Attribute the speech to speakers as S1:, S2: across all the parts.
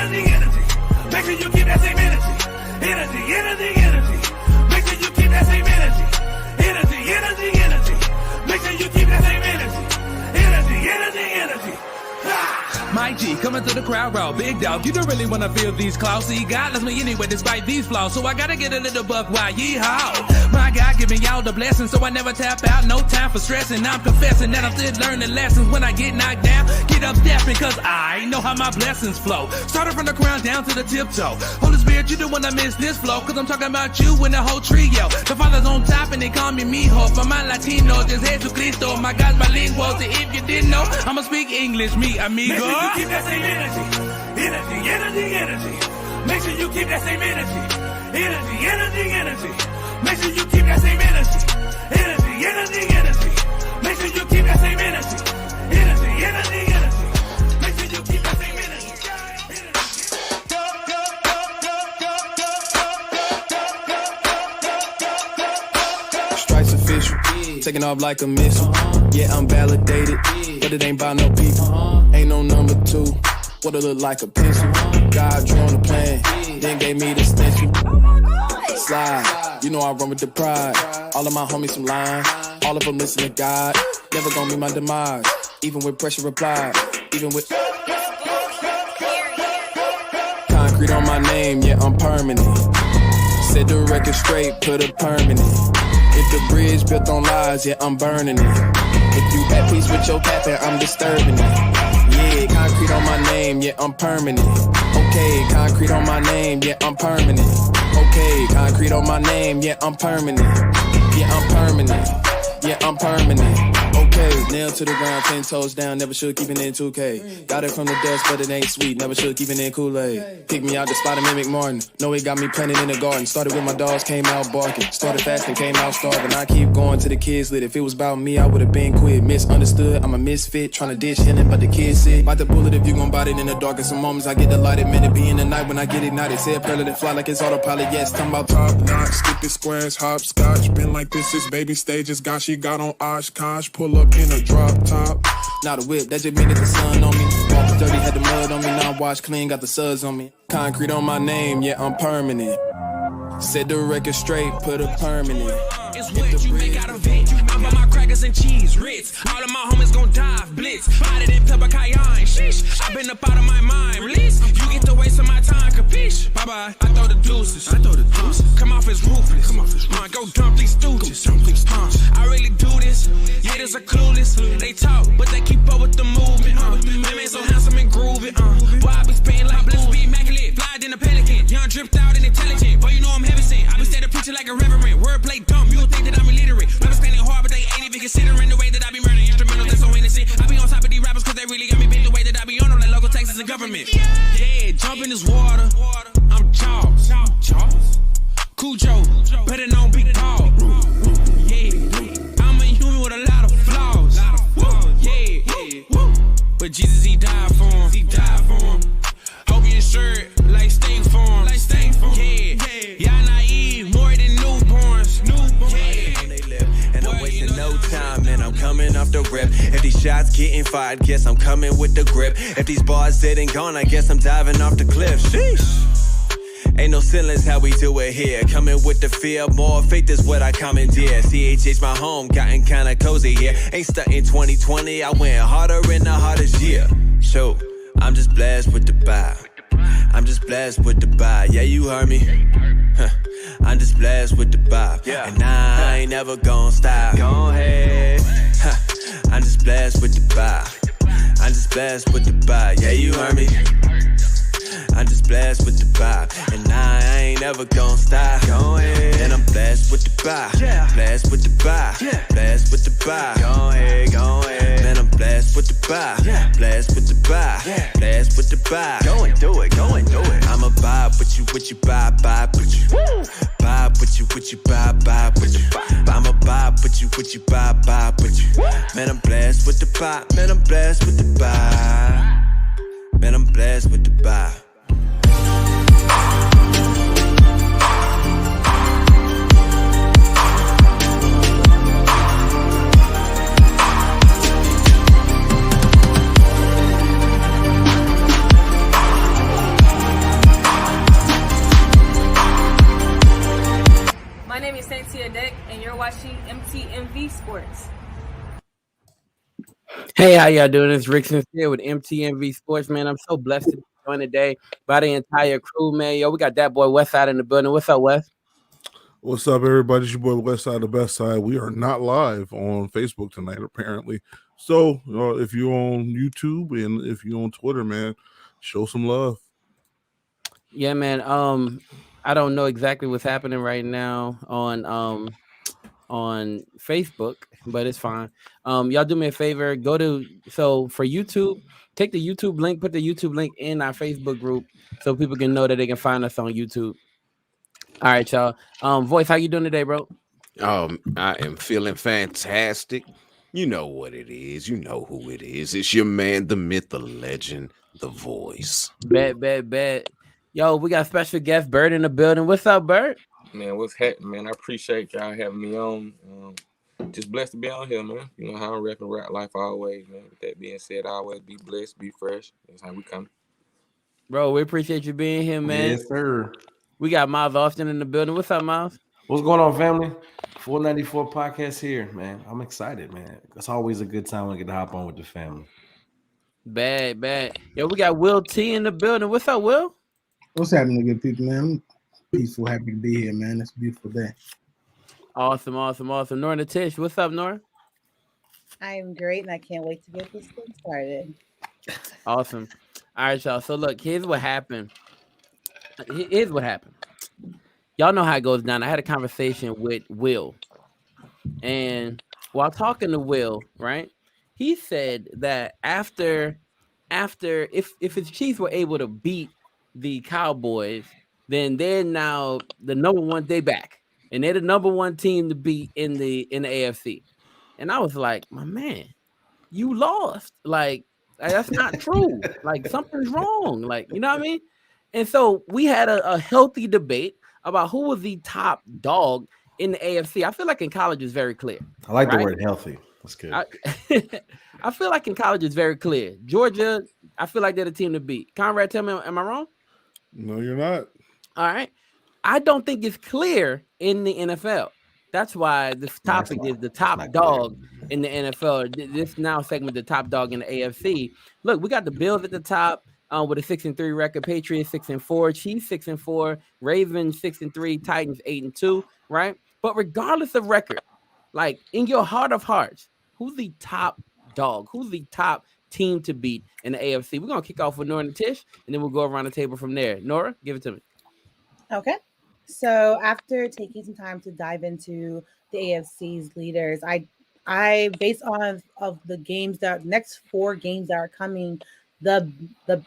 S1: Make sure you keep that same energy. Energy. Make sure you keep that same energy. Energy. Make sure you keep that same energy.
S2: My G, coming through the crowd raw, big dog, you don't really wanna feel these claws. See, God loves me anyway despite these flaws, so I gotta get a little buck wild, yeehaw. My God giving y'all the blessings, so I never tap out, no time for stressing. I'm confessing that I'm still learning lessons. When I get knocked down, get up stepping, cause I know how my blessings flow. Started from the crown down to the tiptoe. Holy Spirit, you the one that miss this flow, cause I'm talking about you and the whole trio. The Father's on top and they call me mijo. For my Latino, just Jesucristo. My God's bilingual, so if you didn't know, I'ma speak English, mi amigo.
S1: Make sure you keep that same energy. Make sure you keep that same energy. Energy. Make sure you keep that same energy. Energy. Make sure you keep that same energy. Energy. Make sure you keep that same energy.
S3: Stripes official, taking off like a missile. Yeah, I'm validated, but it ain't by no people. Ain't no number two, what it look like a pencil. God drew on the plan, then gave me the stencil. Slide, you know I run with the pride. All of my homies some lying, all of them listen to God. Never gonna be my demise, even with pressure applied. Even with concrete on my name, yeah, I'm permanent. Set the record straight, put a permanent. If the bridge built on lies, yeah, I'm burning it. If you at peace with your captain, I'm disturbing it. Yeah, concrete on my name, yeah, I'm permanent. Okay, concrete on my name, yeah, I'm permanent. Okay, concrete on my name, yeah, I'm permanent. Yeah, I'm permanent. Yeah, I'm permanent. Okay, nail to the ground, 10 toes down, never should keep it in 2K. Got it from the dust, but it ain't sweet, never should keep it in Kool-Aid. Pick me out the spot of Mimic Martin. Know it got me planted in the garden. Started with my dogs, came out barking. Started fasting, came out starving. I keep going to the kids lit. If it was about me, I would've been quit. Misunderstood, I'm a misfit, tryna dish healing, but the kids sick. Bite the bullet if you gon' bite it in the darkest of moments. I get the light, minute be in the night when I get ignited. Say a prayer, let it fly like it's autopilot. Yes, talking about
S4: top notch, skip the squares, hopscotch. Been like this is baby stages. She got on Oshkosh, pull up in a drop top.
S3: Not a whip, that just mean that the sun on me. Walk was dirty, had the mud on me. Now I wash clean, got the suds on me. Concrete on my name, yeah, I'm permanent. Set the record straight, put a permanent.
S2: It's what you make out of it. I buy my crackers and cheese, Ritz. All of my homies gon' dive, blitz. Body than pepper cayenne, sheesh. I been up out of my mind, release. You get to waste of my time, capiche? Bye-bye, I throw the deuces. Come off as ruthless. Go dump these stooges. I really do this. Haters are clueless. They talk, but they keep up with the movement. Women so handsome and groovy. Boy, I be spraying like bliss, be immaculate. Fly than a pelican. Young dripped out and intelligent. Boy, you know I'm heavy sent. I be steady preaching like a reverend. Wordplay dumb. You think that I'm illiterate. Understanding hard, but they ain't even considering the way that I be murdering instrumentals. That's so innocent. I be on top of these rappers cause they really got me big the way that I be on them like local taxes and government. Yeah, jump in this water. I'm Dawgs. Cujo, better known Big Dog. Yeah, I'm a human with a lot of flaws. Yeah, but Jesus, he died for him. Hope you insured like State Farm. Yeah, y'all naive, more than newborns.
S5: And I'm wasting no time, and I'm coming off the rip. If these shots getting fired, guess I'm coming with the grip. If these bars didn't gone, I guess I'm diving off the cliff. Sheesh. Ain't no ceilings how we do it here. Coming with the fear, more faith is what I commandeer. CHH my home, gotten kinda cozy here. Ain't stuntin' 2020, I went harder in the hardest year. So, I'm just blessed with the vibe. I'm just blessed with the vibe. Yeah, you heard me. I'm just blessed with the vibe. And I ain't never gon' stop. Go ahead. I'm just blessed with the vibe. I'm just blessed with the vibe. Yeah, you heard me. I'm just blessed with the vibe, and I ain't never gon' stop. Go ahead. And I'm blessed with the vibe, blessed with the vibe, blessed with the vibe. Go ahead, man, I'm blessed with the vibe, blessed with the vibe, blessed with the vibe. Go and do it. I'ma vibe with you, vibe with you. Vibe with you, vibe with you. I'ma vibe with you, vibe with you. Man, I'm blessed with the vibe, man, I'm blessed with the vibe. Man, I'm blessed with the vibe.
S6: My name is Cynthia Deck, and you're watching MTMV Sports.
S7: Hey, how y'all doing? It's Rick Sincere with MTMV Sports, man. I'm so blessed to be joined today by the entire crew, man. Yo, we got that boy Westside in the building. What's up, Wes?
S8: What's up, everybody? It's your boy Westside, the best side. We are not live on Facebook tonight, apparently. So, if you're on YouTube and if you're on Twitter, man, show some love.
S7: Yeah, man. I don't know exactly what's happening right now on Facebook, but it's fine. Y'all do me a favor. For YouTube, take the YouTube link, put the YouTube link in our Facebook group so people can know that they can find us on YouTube. All right, y'all. Voice, how you doing today, bro?
S9: I am feeling fantastic. You know what it is. You know who it is. It's your man, the myth, the legend, the voice.
S7: Bet. Yo, we got special guest Bird in the building. What's up, Bird?
S10: Man, what's happening, man? I appreciate y'all having me on. Just blessed to be on here, man. You know how I'm rapping rap life always, man. With that being said, always be blessed, be fresh. That's how we come.
S7: Bro, we appreciate you being here, man.
S11: Yes, sir.
S7: We got Miles Austin in the building. What's up, Miles?
S11: What's going on, family? 494 podcast here, man. I'm excited, man. It's always a good time when I get to hop on with the family.
S7: Bad. Yo, we got Will T in the building. What's up, Will?
S12: What's happening, good people, man? I'm peaceful, happy to be here, man. It's a beautiful day.
S7: Awesome. Nora Natish, what's up, Nora?
S13: I am great, and I can't wait to get this thing started.
S7: Awesome. All right, y'all. So, look, here's what happened. Y'all know how it goes down. I had a conversation with Will, and while talking to Will, right, he said that after if his Chiefs were able to beat the Cowboys, then they're now the number one. They back, and they're the number one team to beat in the AFC. And I was like, my man, you lost. Like that's not true. Like something's wrong. Like, you know what I mean? And so we had a healthy debate about who was the top dog in the AFC. I feel like in college is very clear.
S11: I like the word healthy. That's good.
S7: I feel like in college is very clear. Georgia, I feel like they're the team to beat. Conrad, tell me, am I wrong?
S8: No, you're not.
S7: All right. I don't think it's clear in the NFL. That's why this topic is the top dog in the NFL. This now segment, the top dog in the AFC. Look, we got the Bills at the top with a 6-3 record. Patriots 6-4, Chiefs 6-4, Ravens 6-3, Titans 8-2. Right? But regardless of record, like in your heart of hearts, who's the top dog? Who's the top team to beat in the AFC? We're gonna kick off with Nora and Tish, and then we'll go around the table from there. Nora, give it to me.
S13: Okay. So after taking some time to dive into the AFC's leaders, I based on of the games that next 4 games that are coming, the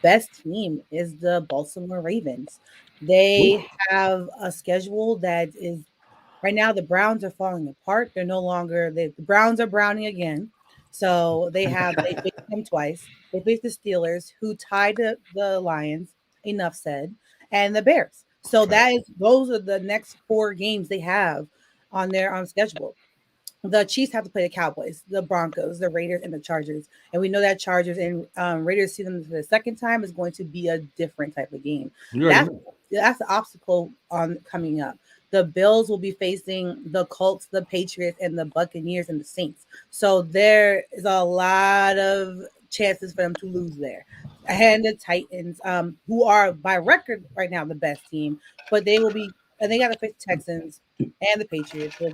S13: best team is the Baltimore Ravens. They have a schedule that is right now. The Browns are falling apart. They're no longer the Browns are browning again. So they faced them twice. They faced the Steelers, who tied the Lions. Enough said, and the Bears. So those are the next 4 games they have on their schedule. The Chiefs have to play the Cowboys, the Broncos, the Raiders, and the Chargers. And we know that Chargers and Raiders see them for the second time is going to be a different type of game. That's the obstacle on coming up. The Bills will be facing the Colts, the Patriots, and the Buccaneers and the Saints. So there is a lot of chances for them to lose there. And the Titans, who are by record right now the best team, but they will be, and they got to face the Texans and the Patriots. So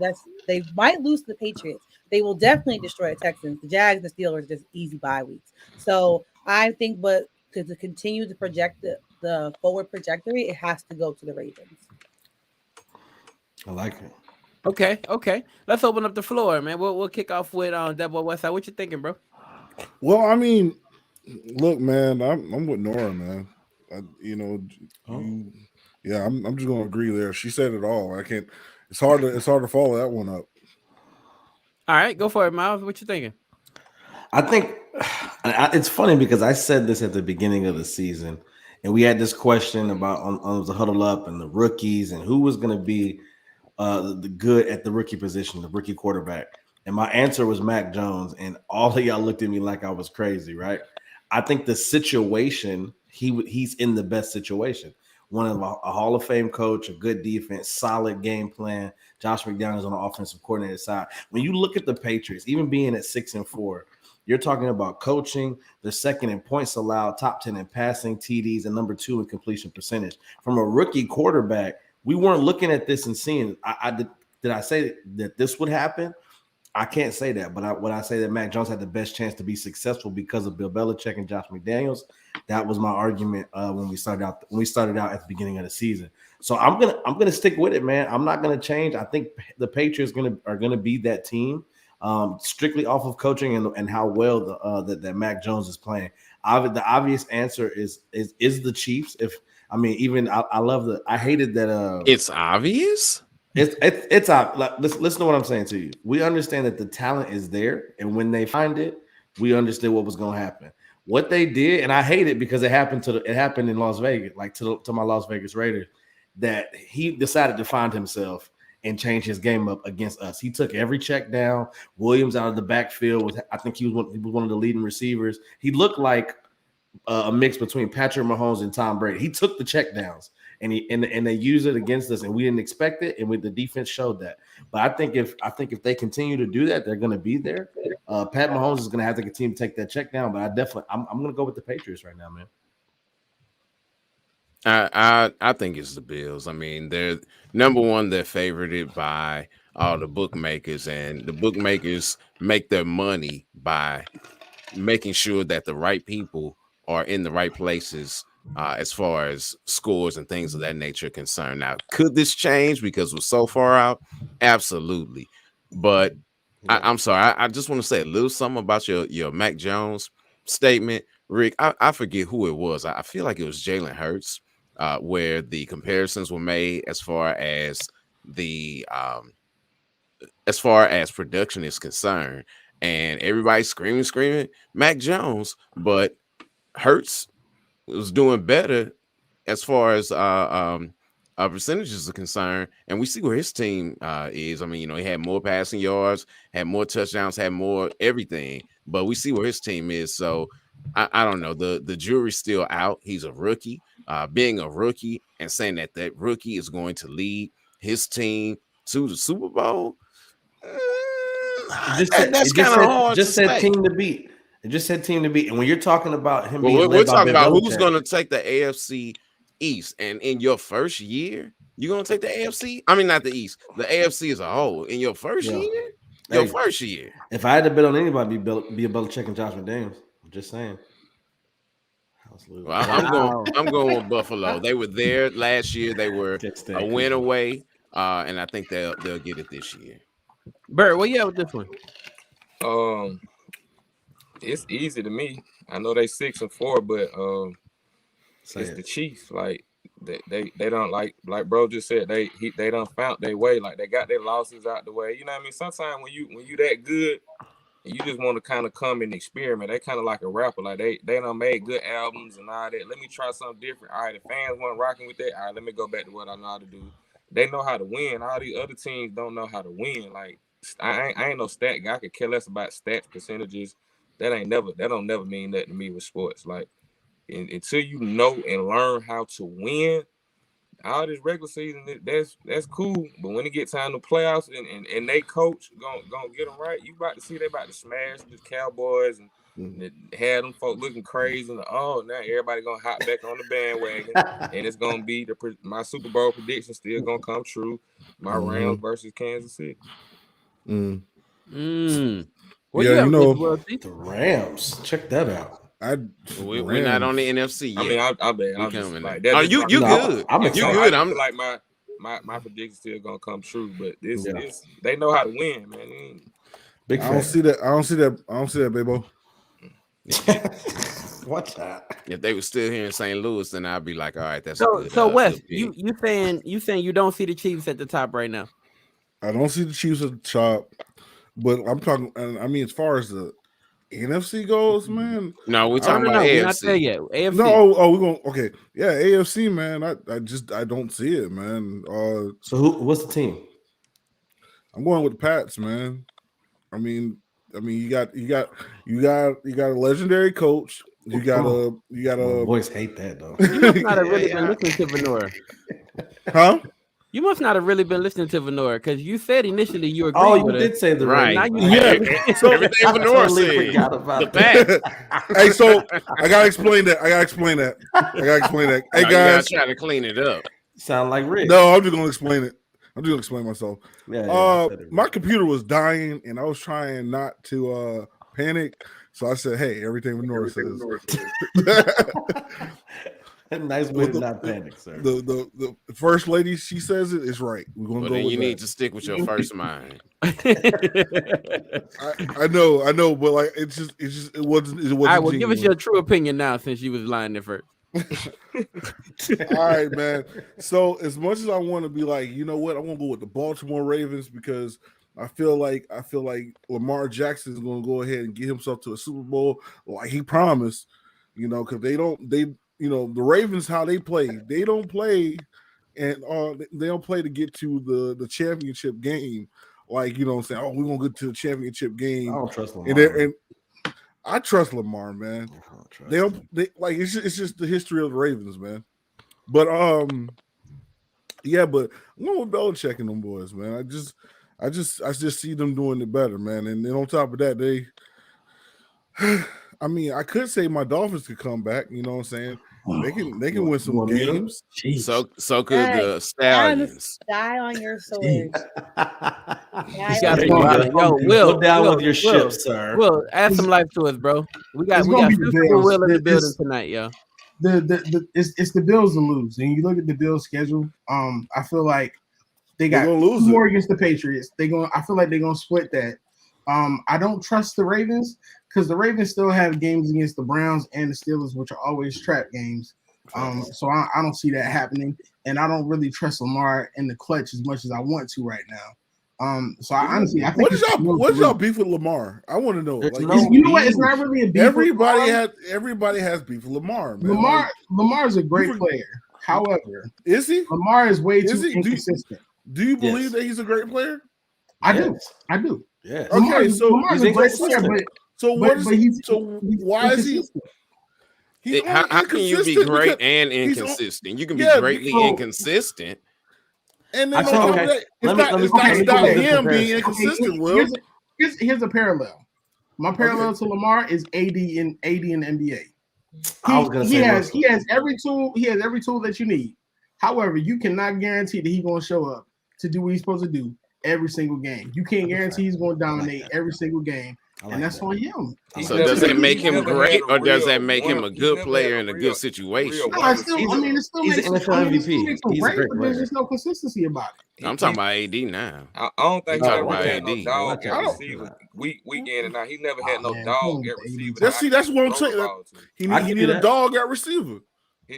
S13: they might lose to the Patriots. They will definitely destroy the Texans. The Jags, the Steelers, just easy bye weeks. So I think, but to continue to project the forward trajectory, it has to go to the Ravens.
S11: I like it.
S7: Okay. Let's open up the floor, man. We'll kick off with that boy Westside. What you thinking, bro?
S8: Well, I mean, look, man, I'm with Nora, man. I'm just gonna agree there. She said it all. I can't. It's hard to follow that one up.
S7: All right, go for it, Miles. What you thinking?
S11: I think it's funny because I said this at the beginning of the season, and we had this question about on the Huddle Up and the rookies and who was going to be the good at the rookie position, the rookie quarterback. And my answer was Mac Jones, and all of y'all looked at me like I was crazy, right? I think the situation, he's in the best situation. One of a Hall of Fame coach, a good defense, solid game plan, Josh McDaniels on the offensive coordinator side. When you look at the Patriots, even being at 6-4, you're talking about coaching. They're second in points allowed, top 10 in passing, TDs, and number 2 in completion percentage. From a rookie quarterback, we weren't looking at this and seeing. Did I say that this would happen? I can't say that, but when I say that Mac Jones had the best chance to be successful because of Bill Belichick and Josh McDaniels, that was my argument when we started out at the beginning of the season. So I'm gonna stick with it, man. I'm not gonna change. I think the Patriots are gonna be that team, strictly off of coaching and how well that Mac Jones is playing. The obvious answer is the Chiefs. I hated that.
S9: It's obvious.
S11: It's like, listen to what I'm saying to you. We understand that the talent is there, and when they find it, we understood what was going to happen. What they did, and I hate it because it happened in Las Vegas, like to my Las Vegas Raiders, that he decided to find himself and change his game up against us. He took every check down. Williams out of the backfield I think he was one of the leading receivers. He looked like a mix between Patrick Mahomes and Tom Brady. He took the check downs. And they use it against us, and we didn't expect it, and the defense showed that. But I think if they continue to do that, they're going to be there. Pat Mahomes is going to have to continue to take that check down, but I'm going to go with the Patriots right now, man.
S9: I think it's the Bills. I mean, they're number one. They're favorited by all the bookmakers, and the bookmakers make their money by making sure that the right people are in the right places. As far as scores and things of that nature are concerned. Now, could this change because we're so far out? Absolutely. But I'm sorry. I just want to say a little something about your Mac Jones statement. Rick, I forget who it was. I feel like it was Jalen Hurts, where the comparisons were made as far as production is concerned. And everybody's screaming, Mac Jones, but Hurts was doing better as far as percentages are concerned, and we see where his team is. I mean, he had more passing yards, had more touchdowns, had more everything, but we see where his team is. So I don't know. The jury's still out. He's a rookie. Being a rookie and saying that rookie is going to lead his team to the Super Bowl, that's kind of hard.
S11: Just said team to beat. It just said team to beat. And when you're talking about him being
S9: we're talking about who's going to take the AFC East. And in your first year, you're going to take the AFC? I mean, not the East, the AFC as a whole. In your first year? First year.
S11: If I had to bet on anybody, be a Belichick and Josh McDaniels. I'm just saying.
S9: Well, I'm going with Buffalo. They were there last year. They were a win away. And I think they'll get it this year.
S7: Bert, what you have with this one?
S10: It's easy to me. I know they 6-4, but it's the Chiefs. Like they don't like bro just said they done found their way. Like they got their losses out the way. You know what I mean? Sometimes when you that good, and you just want to kind of come and experiment. They kind of like a rapper. Like they done made good albums and all that. Let me try something different. All right, the fans weren't rocking with that. All right, let me go back to what I know how to do. They know how to win. All these other teams don't know how to win. Like I ain't no stat guy. I could care less about stats, percentages. That don't never mean nothing to me with sports. Like until you know and learn how to win, all this regular season, that's cool. But when it gets time to playoffs and they coach gonna get them right, you about to see they about to smash the Cowboys and had them folk looking crazy. And now everybody gonna hop back on the bandwagon, and it's gonna be my Super Bowl prediction still gonna come true. My Rams versus Kansas City.
S7: Well,
S11: the Rams. Check that out.
S9: We're not on the NFC yet.
S10: I mean, I bet. I'm just like,
S9: you good.
S10: I'm
S9: excited. You good.
S10: I'm like my prediction still gonna come true, but this they know how to win, man.
S8: Big I don't see that. I don't see that, Babo.
S11: What's that?
S9: If they were still here in St. Louis, then I'd be like, all right, that's
S7: so.
S9: Good,
S7: So Wes, you saying you don't see the Chiefs at the top right now?
S8: I don't see the Chiefs at the top, but I'm talking. I mean, as far as the NFC goes, man.
S9: No, we're talking about AFC.
S7: We're not there yet. AFC.
S8: No, we're going. Okay, yeah, AFC, man. I don't see it, man.
S11: So what's the team?
S8: I'm going with the Pats, man. I mean, you got a legendary coach. You got a
S11: boys hate that though.
S7: You must not have really been listening to Venora.
S8: Huh?
S7: You must not have really been listening to Venora because you said initially you agreed
S11: Oh, you
S7: with her.
S11: did say the
S9: Right.
S11: Ravens.
S7: Now you
S8: So
S9: Everything
S11: I
S9: Venora
S11: totally
S9: said.
S11: forgot about
S9: The
S11: that.
S9: fact.
S8: hey, so I gotta explain that. Hey
S9: No, you gotta
S8: guys.
S9: try to clean it up.
S11: Sound like Rick.
S8: No, I'm just gonna explain it. I'm just gonna explain myself.
S11: Yeah, I said it,
S8: My
S11: Rick.
S8: computer was dying, and I was trying not to panic. So I said, "Hey, everything Venora says."
S11: Nice way to not panic, sir.
S8: The first lady, she says it is right. We're gonna
S9: Well,
S8: go
S9: then
S8: with
S9: you
S8: that.
S9: need to stick with your first mind.
S8: I know, but like it wasn't.
S7: All right, well, give us your true opinion now since you was lying there first.
S8: All right, man. So as much as I want to be like, you know what, I want to go with the Baltimore Ravens because I feel like Lamar Jackson is going to go ahead and get himself to a Super Bowl like he promised. You know, because the Ravens, how they play, they don't play to get to the championship game. Like, you know what I'm saying? Oh, we're gonna get to the championship game.
S11: I don't trust Lamar.
S8: And I trust Lamar, man. It's just the history of the Ravens, man. But yeah, but I'm going with Belichick and them boys, man. I just see them doing it better, man. And then on top of that, I mean, I could say my Dolphins could come back. You know what I'm saying? They can win some games.
S9: So could the Stallions.
S13: Die on your sword.
S7: You gotta
S11: go down with your ship, sir.
S7: Will, add some life to us, bro. We got Will in the building tonight, yo.
S12: It's the Bills to lose, and you look at the Bills' schedule. I feel like they got more against the Patriots. I feel like they're gonna split that. I don't trust the Ravens because the Ravens still have games against the Browns and the Steelers, which are always trap games. So I don't see that happening, and I don't really trust Lamar in the clutch as much as I want to right now. So I honestly, I think
S8: what's y'all beef with Lamar? I want to know. Like,
S12: you know what? It's not really a beef.
S8: Everybody has beef with Lamar, man.
S12: Lamar is a great player. However,
S8: is he?
S12: Lamar is way too inconsistent.
S8: Do you believe that he's a great player?
S12: I do.
S11: Yeah.
S8: Okay, so
S12: Lamar's a great player,
S8: why is he?
S9: How can you be great and inconsistent? You can be greatly inconsistent.
S8: And then it's not him being inconsistent. Will,
S12: here's a parallel. My parallel to Lamar is AD in the NBA. He has every tool. He has every tool that you need. However, you cannot guarantee that he's going to show up to do what he's supposed to do every single game. You can't guarantee he's going to dominate every single game, and that's on him.
S9: So does that make him great, or does that make him a good player in a good situation?
S12: No, it still makes
S11: an NFL MVP. He's a great
S12: but
S11: player.
S12: there's just no consistency about it.
S9: I'm talking about AD now.
S10: I don't think
S9: he's
S10: he's
S9: talking
S10: ever
S9: about
S10: had no
S9: AD.
S10: dog at receiver. Week in and out. He never had no dog at receiver.
S8: That's what I'm saying. He need a dog at receiver.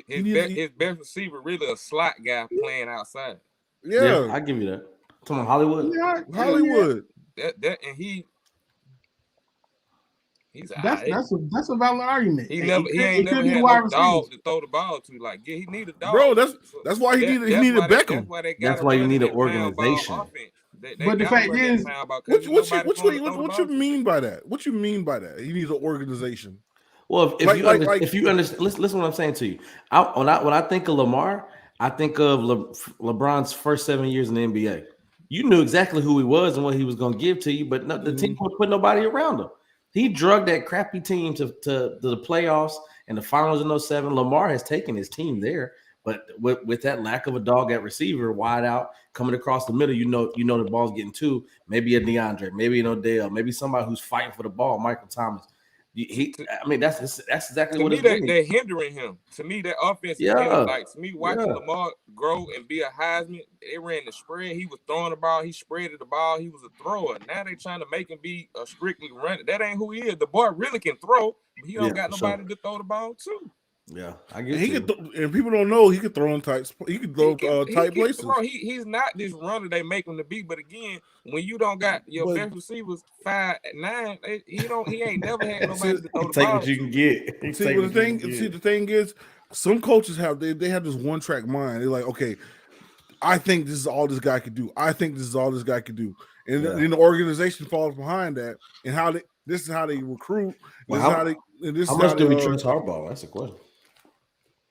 S10: His best receiver really a slot guy playing outside.
S8: Yeah,
S11: I give you that. Come on, Hollywood.
S8: Yeah, Hollywood.
S10: That and he's
S12: that's a valid argument.
S10: He ain't never had no dog to throw the ball to. Like, yeah, he needed a dog.
S8: Bro, that's why he needed Beckham.
S11: That's why you need an organization.
S12: But the fact is,
S8: what you mean by that? What you mean by that? He needs an organization.
S11: Well, if you understand, listen what I'm saying to you. When I think of Lamar, I think of LeBron's first 7 years in the NBA. You knew exactly who he was and what he was going to give to you, but the team would put nobody around him. He drugged that crappy team to the playoffs and the finals in 2007. Lamar has taken his team there, but with that lack of a dog at receiver, wide out, coming across the middle, you know the ball's getting to maybe a DeAndre, maybe an Odell, maybe somebody who's fighting for the ball, Michael Thomas. That's exactly what
S10: they're hindering him. To me, that offense is hindering. Like, to me, watching Lamar grow and be a Heisman, they ran the spread. He was throwing the ball. He spreaded the ball. He was a thrower. Now they trying to make him be a strictly runner. That ain't who he is. The boy really can throw, but he don't got nobody to throw the ball to.
S11: Yeah, I get
S8: it. And people don't know he could throw in tight. He could throw tight places.
S10: He's not this runner they make him to be. But again, when you don't got your best receivers 5'9", he ain't never had nobody to throw the
S11: take
S10: ball.
S11: What you can get.
S8: The thing is, some coaches have they have this one track mind. They're like, okay, I think this is all this guy could do. I think this is all this guy could do, and then the organization falls behind that. And this is how they recruit.
S11: How much do we trust Harbaugh? That's a question.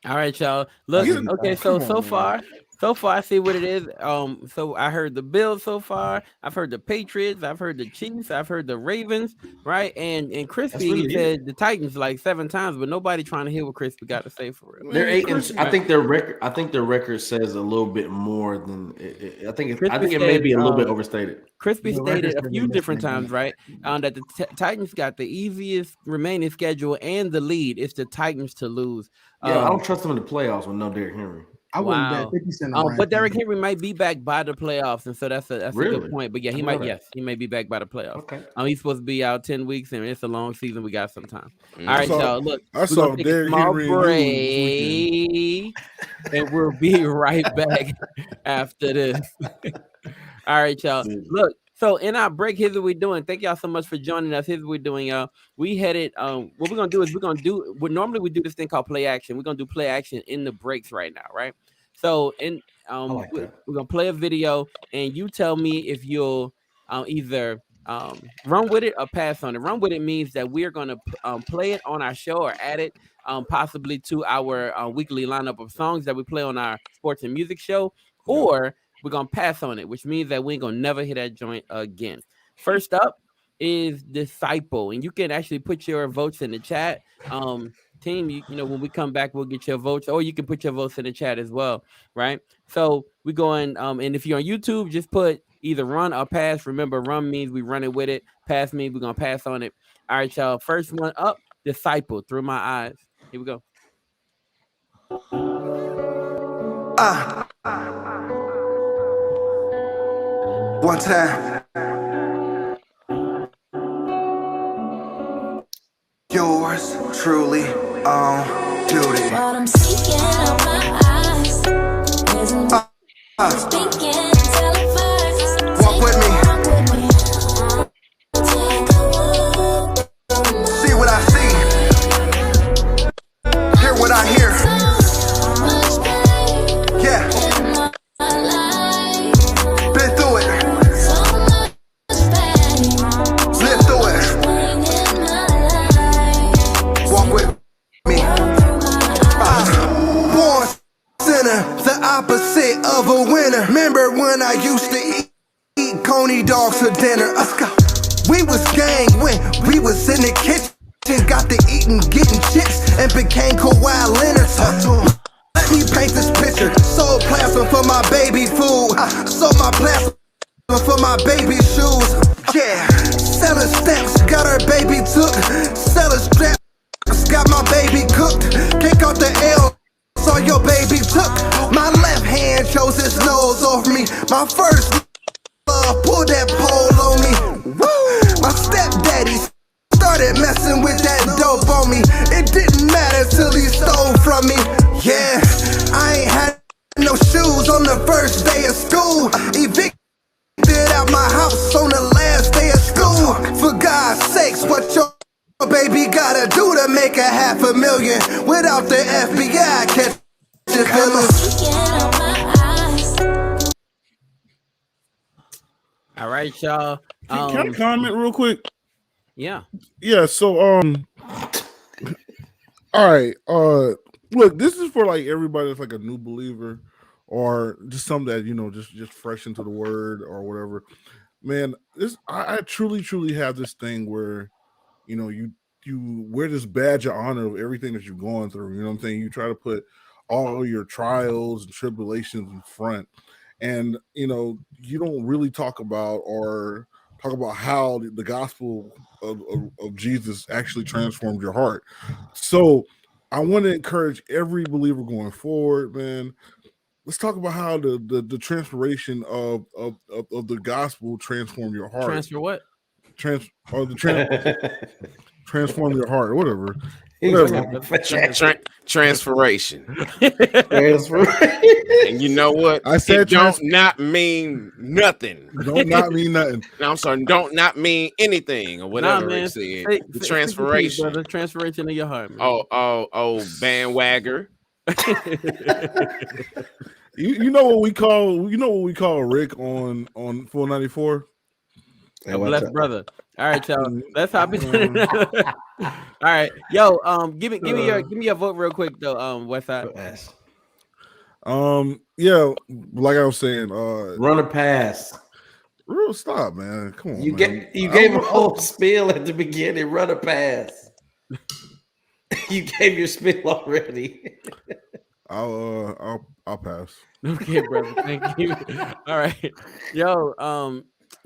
S7: All right, y'all. Look, okay, so so far I see what it is. So I heard the Bills so far. I've heard the Patriots. I've heard the Chiefs. I've heard the Ravens. Right, and Crispy
S11: really
S7: said the Titans like 7 times, but nobody trying to hear what Crispy got to say for real.
S11: They're 8 and I think their record says a little bit more than I think it may be a little bit overstated.
S7: Crispy stated a few different times, right, that the Titans got the easiest remaining schedule and the lead. It's the Titans to lose.
S11: Yeah, I don't trust them in the playoffs with no Derrick Henry.
S12: I wouldn't bet 50 cents on
S7: but Derrick Henry might be back by the playoffs, and so that's a
S11: Really?
S7: good point. But yeah, he might. Yes, he may be back by the playoffs.
S11: Okay.
S7: He's supposed to be out 10 weeks, and it's a long season. We got some time.
S8: Mm.
S7: All right, y'all. Look,
S8: I saw Derrick Henry
S7: break, and we'll be right back after this. All right, y'all. Look. So in our break, here's what we're doing. Thank y'all so much for joining us. Here's what we're doing, y'all. We headed. What we're gonna do is normally we do this thing called play action. We're gonna do play action in the breaks right now, right? So we're gonna play a video, and you tell me if you'll either run with it or pass on it. Run with it means that we're gonna play it on our show or add it possibly to our weekly lineup of songs that we play on our sports and music show, or we're gonna pass on it, which means that we ain't gonna never hit that joint again. First up is Disciple, and you can actually put your votes in the chat. Team, you know, when we come back, we'll get your votes, or you can put your votes in the chat as well, right? So we're going, and if you're on YouTube, just put either run or pass. Remember, run means we running with it. Pass means we're gonna pass on it. All right, y'all. First one up, Disciple, Through My Eyes. Here we go.
S14: One time. Yours truly on duty.
S15: What I'm seeking out my eyes isn't speaking, tell it first.
S14: Walk with me. See what I see. Hear what I hear. Yeah. Been through it. Lived through it. Walk with me. Born sinner, the opposite of a winner. Remember when I used to eat coney dogs for dinner? Let's go. We was gang when we was in the kitchen. Got to eating, getting chips, and became Kawhi Leonard. Talk to him. Let me paint this picture. Sold plasma for my baby food. Sold my plasma for my baby shoes. Yeah. Selling stamps, got her baby took. Selling straps, got my baby cooked. Kick out the L, saw your baby took. My left hand chose his nose over me. My first love pulled that pole on me. Woo! My stepdaddy started messing with that dope on me. It didn't matter till he stole from me. Yeah, I ain't had no shoes on the first day of school. Evicted out my house on the last day of school. For God's sakes, what your baby gotta do to make $500,000 without the FBI catch your feelings?
S7: All right, y'all.
S8: Can I comment real quick?
S7: Yeah.
S8: Yeah, so all right. Look, this is for like everybody that's like a new believer or just some that, you know, just fresh into the word or whatever. Man, I truly have this thing where, you know, you wear this badge of honor of everything that you're going through. You know what I'm saying? You try to put all your trials and tribulations in front. And, you know, you don't really talk about how the gospel of Jesus actually transformed your heart. So I want to encourage every believer going forward, man. Let's talk about how the transformation of the gospel transformed your heart.
S7: Transfer what?
S8: Transform your heart, or whatever.
S9: Transformation. And you know what?
S8: I said
S9: don't not mean nothing.
S8: Don't not mean nothing.
S9: No, I'm sorry. Don't not mean anything or whatever it said. The transformation.
S7: The transformation of your heart, man.
S9: Oh, bandwagger.
S8: You know what we call Rick on 494?
S7: A blessed brother. All right, y'all. Let's hop into All right, yo, give me your vote real quick though, Westside.
S8: Yeah, like I was saying,
S11: run a pass.
S8: Real stop, man. Come on,
S11: You
S8: man.
S11: gave a whole spiel at the beginning. Run a pass. You gave your spiel already.
S8: I'll pass.
S7: Okay, brother. Thank you. All right. Yo,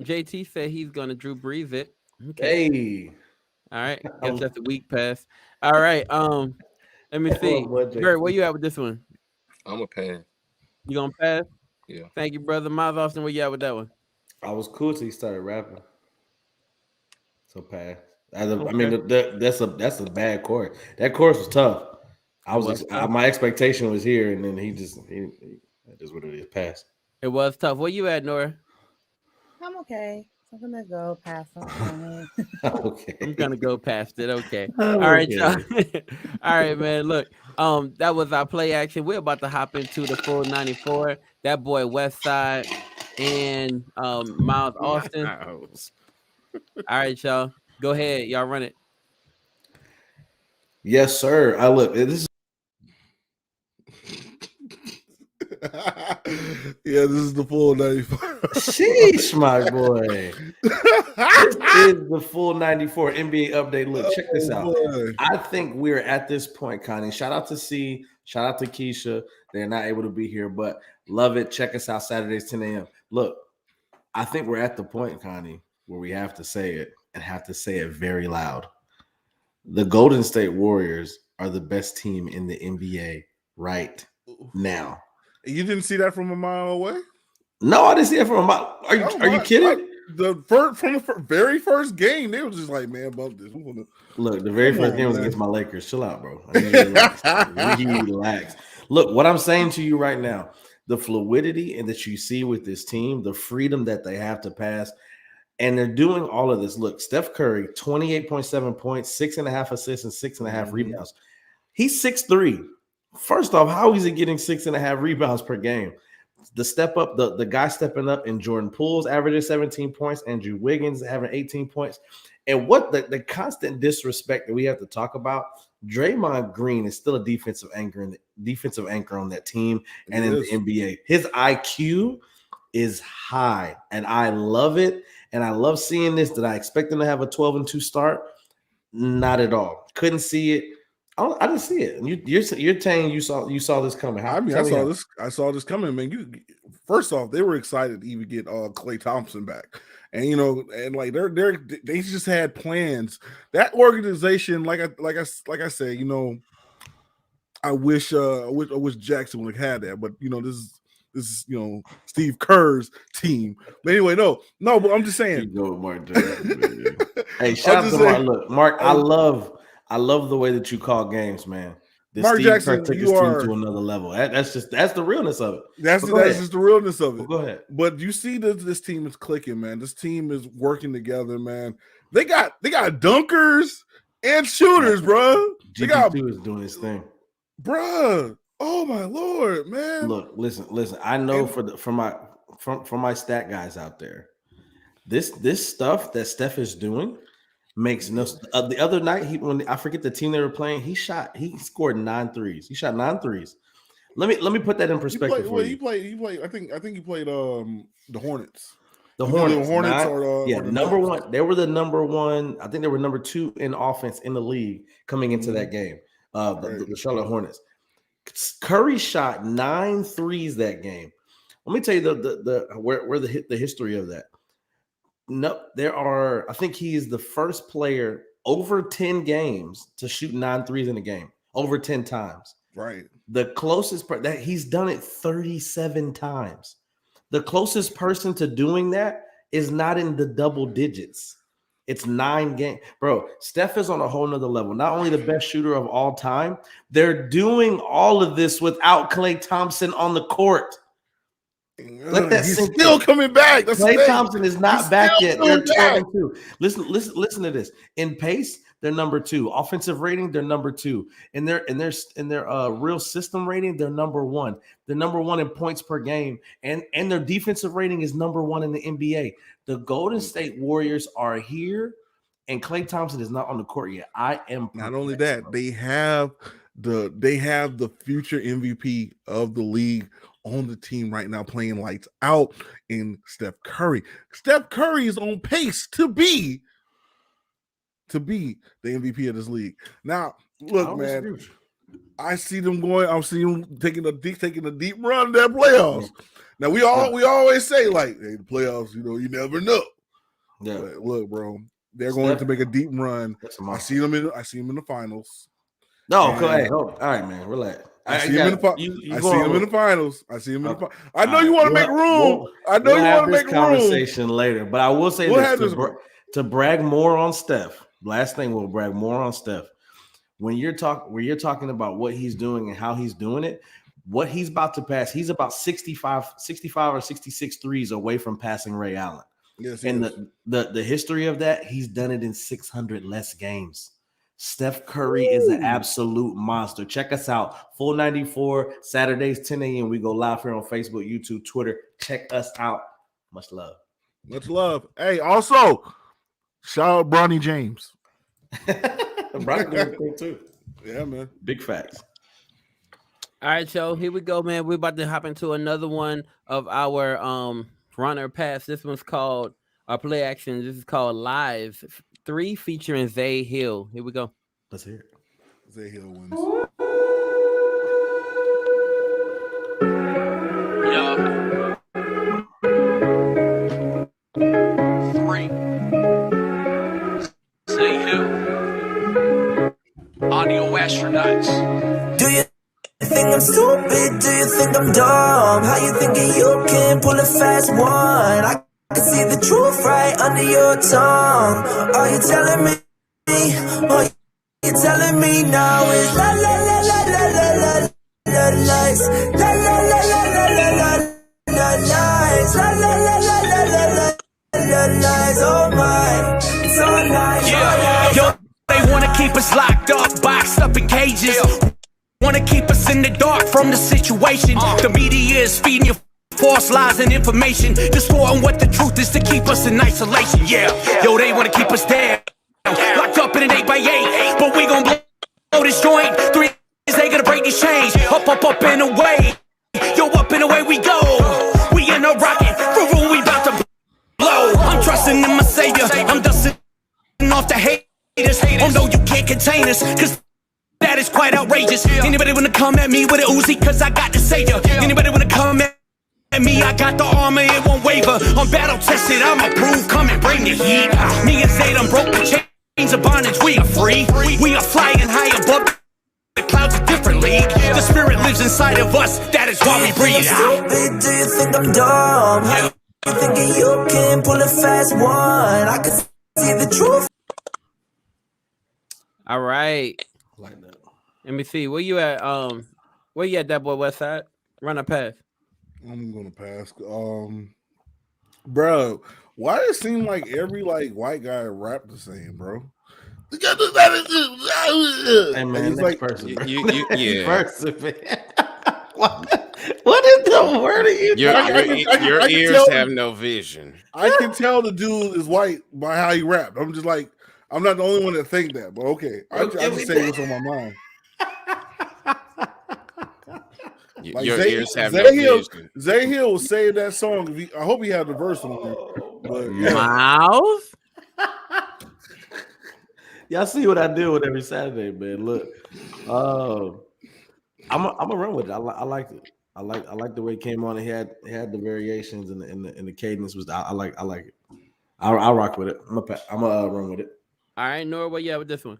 S7: JT said he's gonna Drew Brees it. Okay.
S11: Hey.
S7: All right. Guess that's a week pass. All right. Let me see. Bert, where you at with this one?
S10: I'm a pass.
S7: You gonna pass?
S10: Yeah.
S7: Thank you, brother. Miles Austin, where you at with that one?
S11: I was cool till he started rapping. So pass. I mean,
S7: Okay.
S11: that's a bad chorus. That chorus was tough. My expectation was here, and then he just what it is. Pass.
S7: It was tough. Where you at, Nora?
S13: I'm okay. I'm gonna go past on it.
S11: Okay.
S7: I'm gonna go past it. Okay.
S11: I'm
S7: All right,
S11: okay.
S7: y'all. All right, man. Look, that was our play action. We're about to hop into the full 94. That boy West Side and Miles Austin. All right, y'all. Go ahead. Y'all run it.
S11: Yes, sir. I look. This is.
S8: Yeah, this is the full 94.
S11: Sheesh, my boy. This is the full 94 NBA update. Look, check this out.
S8: Boy.
S11: I think we're at this point, Connie. Shout out to C. Shout out to Keisha. They're not able to be here, but love it. Check us out Saturdays, 10 a.m. Look, I think we're at the point, Connie, where we have to say it and have to say it very loud. The Golden State Warriors are the best team in the NBA right now.
S8: You didn't see that from a mile away?
S11: No, I didn't see it from a mile. Are you kidding?
S8: From the very first game, they were just like, man, bump this.
S11: Look, the very first game was against my Lakers. Chill out, bro. I need you to relax. Look, what I'm saying to you right now, the fluidity and that you see with this team, the freedom that they have to pass, and they're doing all of this. Look, Steph Curry, 28.7 points, 6.5 assists, and 6.5 rebounds. He's 6'3". First off, how is he getting 6.5 rebounds per game? The step up, the guy stepping up in Jordan Poole's averaging 17 points, Andrew Wiggins having 18 points. And what the constant disrespect that we have to talk about, Draymond Green is still a defensive anchor on that team and in the NBA. His IQ is high, and I love it. And I love seeing this. Did I expect them to have a 12-2 start? Not at all. Couldn't see it. I didn't see it. You're saying you saw this coming.
S8: I saw this coming, man. First off, they were excited to even get Klay Thompson back, and and like they just had plans. That organization, like I said, I wish Jackson would have had that, but this is Steve Kerr's team. But anyway, no, but I'm just saying.
S11: Go with Mark Jackson. Hey, shout out to Mark. Look, Mark, I love the way that you call games, man.
S8: Mark
S11: Steve
S8: Jackson
S11: Kerr took his team to another level. That's the realness of it.
S8: That's just the realness of it.
S11: Go ahead.
S8: But you see that this team is clicking, man. This team is working together, man. They got dunkers and shooters, bro.
S11: GP2 is doing his thing,
S8: bro. Oh my Lord, man.
S11: Look, listen. I know for my stat guys out there, this stuff that Steph is doing makes no. The other night, when I forget the team they were playing, he scored 9 threes. He shot 9 threes. Let me put that in perspective.
S8: He played. I think he played the Hornets.
S11: The Hornets
S8: are
S11: number one. They were the number one. I think they were number 2 in offense in the league coming into that game. The Charlotte Hornets. Curry shot 9 threes that game. Let me tell you the history of that. No, I think he is the first player over 10 games to shoot 9 threes in a game, over 10 times.
S8: Right.
S11: The closest that he's done it 37 times. The closest person to doing that is not in the double digits. It's 9 games. Bro, Steph is on a whole nother level. Not only the best shooter of all time, they're doing all of this without Klay Thompson on the court. Let that
S8: He's still coming back.
S11: Klay Thompson is not back yet. They're 12-2. Listen to this. In pace, they're number 2. Offensive rating, they're number 2. In their real system rating, they're number 1. They're number 1 in points per game, and their defensive rating is number 1 in the NBA. The Golden State Warriors are here, and Klay Thompson is not on the court yet. I am
S8: not only that, they have they have the future MVP of the league on the team right now, playing lights out in Steph Curry. Steph Curry is on pace to be the MVP of this league. Now, look, man, I see them going. I'm seeing them taking a deep run in their playoffs. Now we always say like, hey, the playoffs, you never know.
S11: Yeah,
S8: but look, bro, they're going to make a deep run. I see them in the finals.
S11: No, go ahead. All right, man, relax.
S8: I see him in the finals. I know you want to make room. I know you want to make room.
S11: Conversation later, but I will say this to brag more on Steph. Last thing, we'll brag more on Steph. When you're talking about what he's doing and how he's doing it, what he's about to pass, he's about 65 or 66 threes away from passing Ray Allen.
S8: Yes,
S11: and the history of that, he's done it in 600 less games. Steph Curry is an absolute monster. Check us out. Full 94, Saturdays, 10 a.m. We go live here on Facebook, YouTube, Twitter. Check us out. Much love.
S8: Much love. Hey, also, shout out Bronny James.
S11: Bronny doing cool too.
S8: Yeah, man.
S11: Big facts.
S7: All right, so here we go, man. We're about to hop into another one of our runner pass. This one's called our play action. This is called Live 3 featuring Zay Hill. Here we go.
S11: Let's hear it.
S8: Zay Hill wins.
S2: Yeah. 3. Zay Hill. Audio astronauts.
S14: Do you think I'm stupid? Do you think I'm dumb? How you thinking you can pull a fast one? I can see the truth right under your tongue. Are you telling me? Are you telling me now? Is la la la la la la la la lies? La la la la la la la la lies? La la la la la la la la lies? Oh my, it's all lies.
S2: Yeah, yo, they wanna keep us locked up, boxed up in cages. Wanna keep us in the dark from the situation. The media is feeding you false lies and information, distorting what the truth is to keep us in isolation. Yeah, yo, they wanna keep us there, locked up in an 8x8, but we gon' blow this joint. 3 years they gonna break this change. Up and away. Yo, up and away we go. We in a rocket, for we about to blow. I'm trusting in my savior. I'm dusting off the haters. Oh no, you can't contain us, cause that is quite outrageous. Anybody wanna come at me with a Uzi, cause I got the savior. Anybody wanna come at me, I got the armor, it won't waver. I'm battle tested, I'm approved, come and bring the heat. Me and Zay done broke the chains of bondage, we are free. We are flying high above the clouds, a different league. The spirit lives inside of us, that is why we breathe out.
S14: Stupid, do you think I'm dumb? How you thinking you can pull a fast one? I can see the truth.
S7: All right.
S11: Like that.
S7: Let me see. Where you at? Where you at, that boy West Side? Run a pass.
S8: I'm gonna pass. Bro, why does it seem like every white guy rap the same, bro?
S11: Hey man, next person.
S9: Yeah.
S11: Person, man. What is the word of you?
S9: Your ears have no vision.
S8: I can tell the dude is white by how he rapped. I'm just like, I'm not the only one that think that, but okay. I just say what's on my mind. Like
S9: your ears have no vision.
S8: Zay Hill was saying that song. I hope he had the verse on it. But yeah.
S7: Mouth.
S11: Y'all see what I deal with every Saturday, man. Look, I'm gonna run with it. I liked it. I like the way it came on. It had the variations and the cadence was. I like it. I'll rock with it. I'm gonna run with it.
S7: All right, Nora, where you at with this one?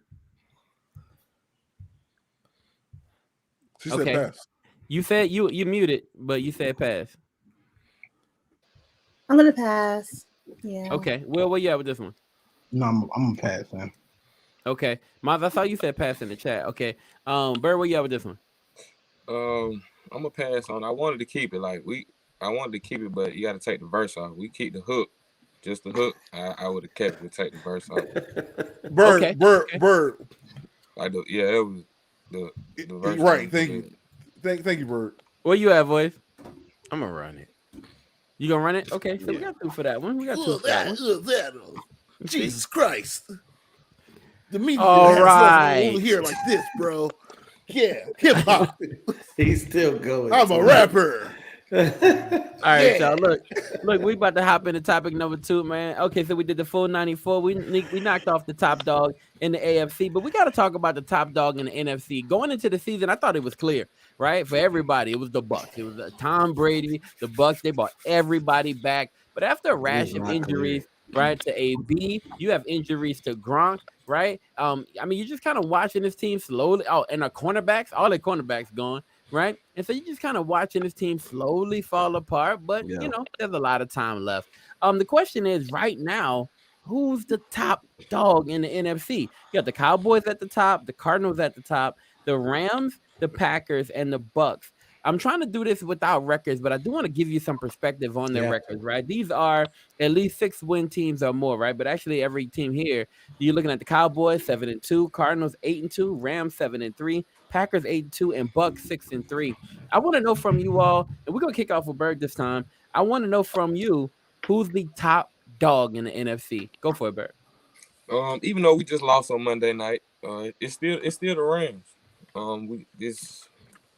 S8: She said pass.
S7: You said you muted, but you said pass.
S13: I'm gonna pass. Yeah.
S7: Okay. Well, where you at with this one?
S12: No, I'm gonna pass, man.
S7: Okay. Miles, I saw you said pass in the chat. Okay. Bird, where you at with this one?
S10: I'm gonna pass on. I wanted to keep it I wanted to keep it, but you got to take the verse off. We keep the hook, just the hook. I would have kept it. Take the verse off.
S8: Bird.
S10: It was the verse.
S8: Right. Thank you. Thank you, Bird.
S7: Where you at, boys?
S9: I'm gonna run it.
S7: You gonna run it? Okay, so we got 2 for that one. We got 2 for that one.
S8: Jesus Christ. The media
S7: all right
S8: over here like this, bro. Yeah, hip hop.
S11: He's still going.
S8: I'm a rapper.
S7: All right, y'all. Look, we about to hop into topic number 2, man. Okay, so we did the full 94. We knocked off the top dog in the AFC, but we got to talk about the top dog in the NFC. Going into the season, I thought it was clear, right? For everybody, it was the Bucs. It was Tom Brady, the Bucs. They brought everybody back, but after a rash of injuries, right, to AB, you have injuries to Gronk, right? I mean, you're just kind of watching this team slowly. Oh, and our cornerbacks, all the cornerbacks gone. Right. And so you're just kind of watching this team slowly fall apart. But, you know, there's a lot of time left. The question is right now, who's the top dog in the NFC? You got the Cowboys at the top, the Cardinals at the top, the Rams, the Packers, and the Bucs. I'm trying to do this without records, but I do want to give you some perspective on their records, right? These are at least 6-win teams or more, right? But actually, every team here, you're looking at the Cowboys 7-2, Cardinals 8-2, Rams 7-3, Packers 8-2, and Bucs 6-3. I want to know from you all, and we're gonna kick off with Berg this time. I want to know from you who's the top dog in the NFC. Go for it, Berg.
S10: Even though we just lost on Monday night, it's still the Rams.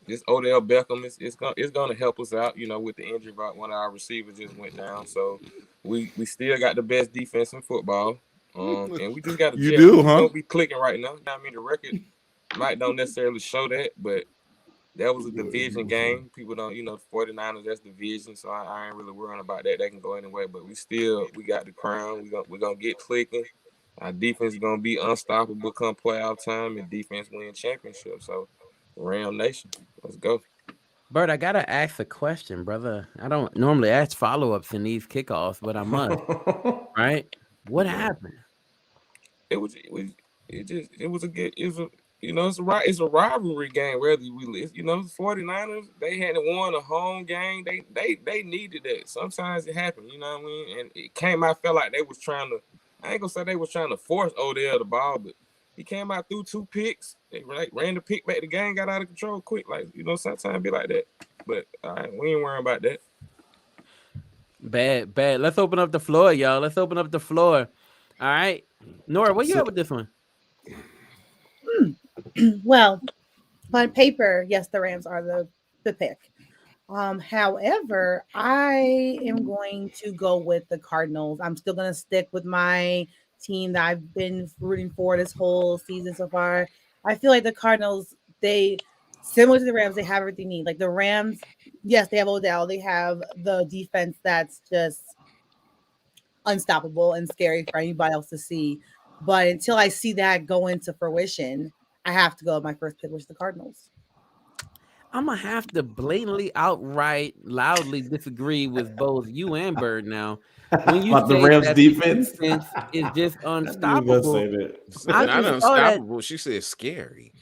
S10: This Odell Beckham is gonna help us out, you know, with the injury. But one of our receivers just went down, so we still got the best defense in football. And we just got to
S8: you do, huh?
S10: Don't be clicking right now. I mean, the record might don't necessarily show that, but that was a division game. People don't, you know, 49ers, that's division, so I ain't really worrying about that. They can go anyway, but we got the crown. We're gonna get clicking. Our defense is gonna be unstoppable come playoff time, and defense win championship. So, Ram Nation, let's go.
S7: Bert, I gotta ask a question, brother. I don't normally ask follow-ups in these kickoffs, but I must. Right? What happened?
S10: It's a rivalry game. Whether you know, the 49ers, they hadn't won a home game. They needed that. Sometimes it happened, you know what I mean? And it came out, felt like they was trying to, I ain't gonna say they was trying to force Odell the ball, but he came out through 2 picks. They ran the pick back. The game got out of control quick. Like, you know, sometimes it be like that. But all right, we ain't worrying about that.
S7: Bad. Let's open up the floor, y'all. Let's open up the floor. All right. Nora, what you have with this one?
S13: Well, on paper, yes, the Rams are the pick. However, I am going to go with the Cardinals. I'm still going to stick with my team that I've been rooting for this whole season so far. I feel like the Cardinals, similar to the Rams, they have everything they need. Like the Rams, yes, they have Odell. They have the defense that's just unstoppable and scary for anybody else to see. But until I see that go into fruition, I have to go with my first pick, which is the Cardinals.
S7: I'm gonna have to blatantly, outright, loudly disagree with both you and Bird now. When you
S11: about the Rams defense
S7: is just unstoppable.
S9: Not unstoppable. She said scary.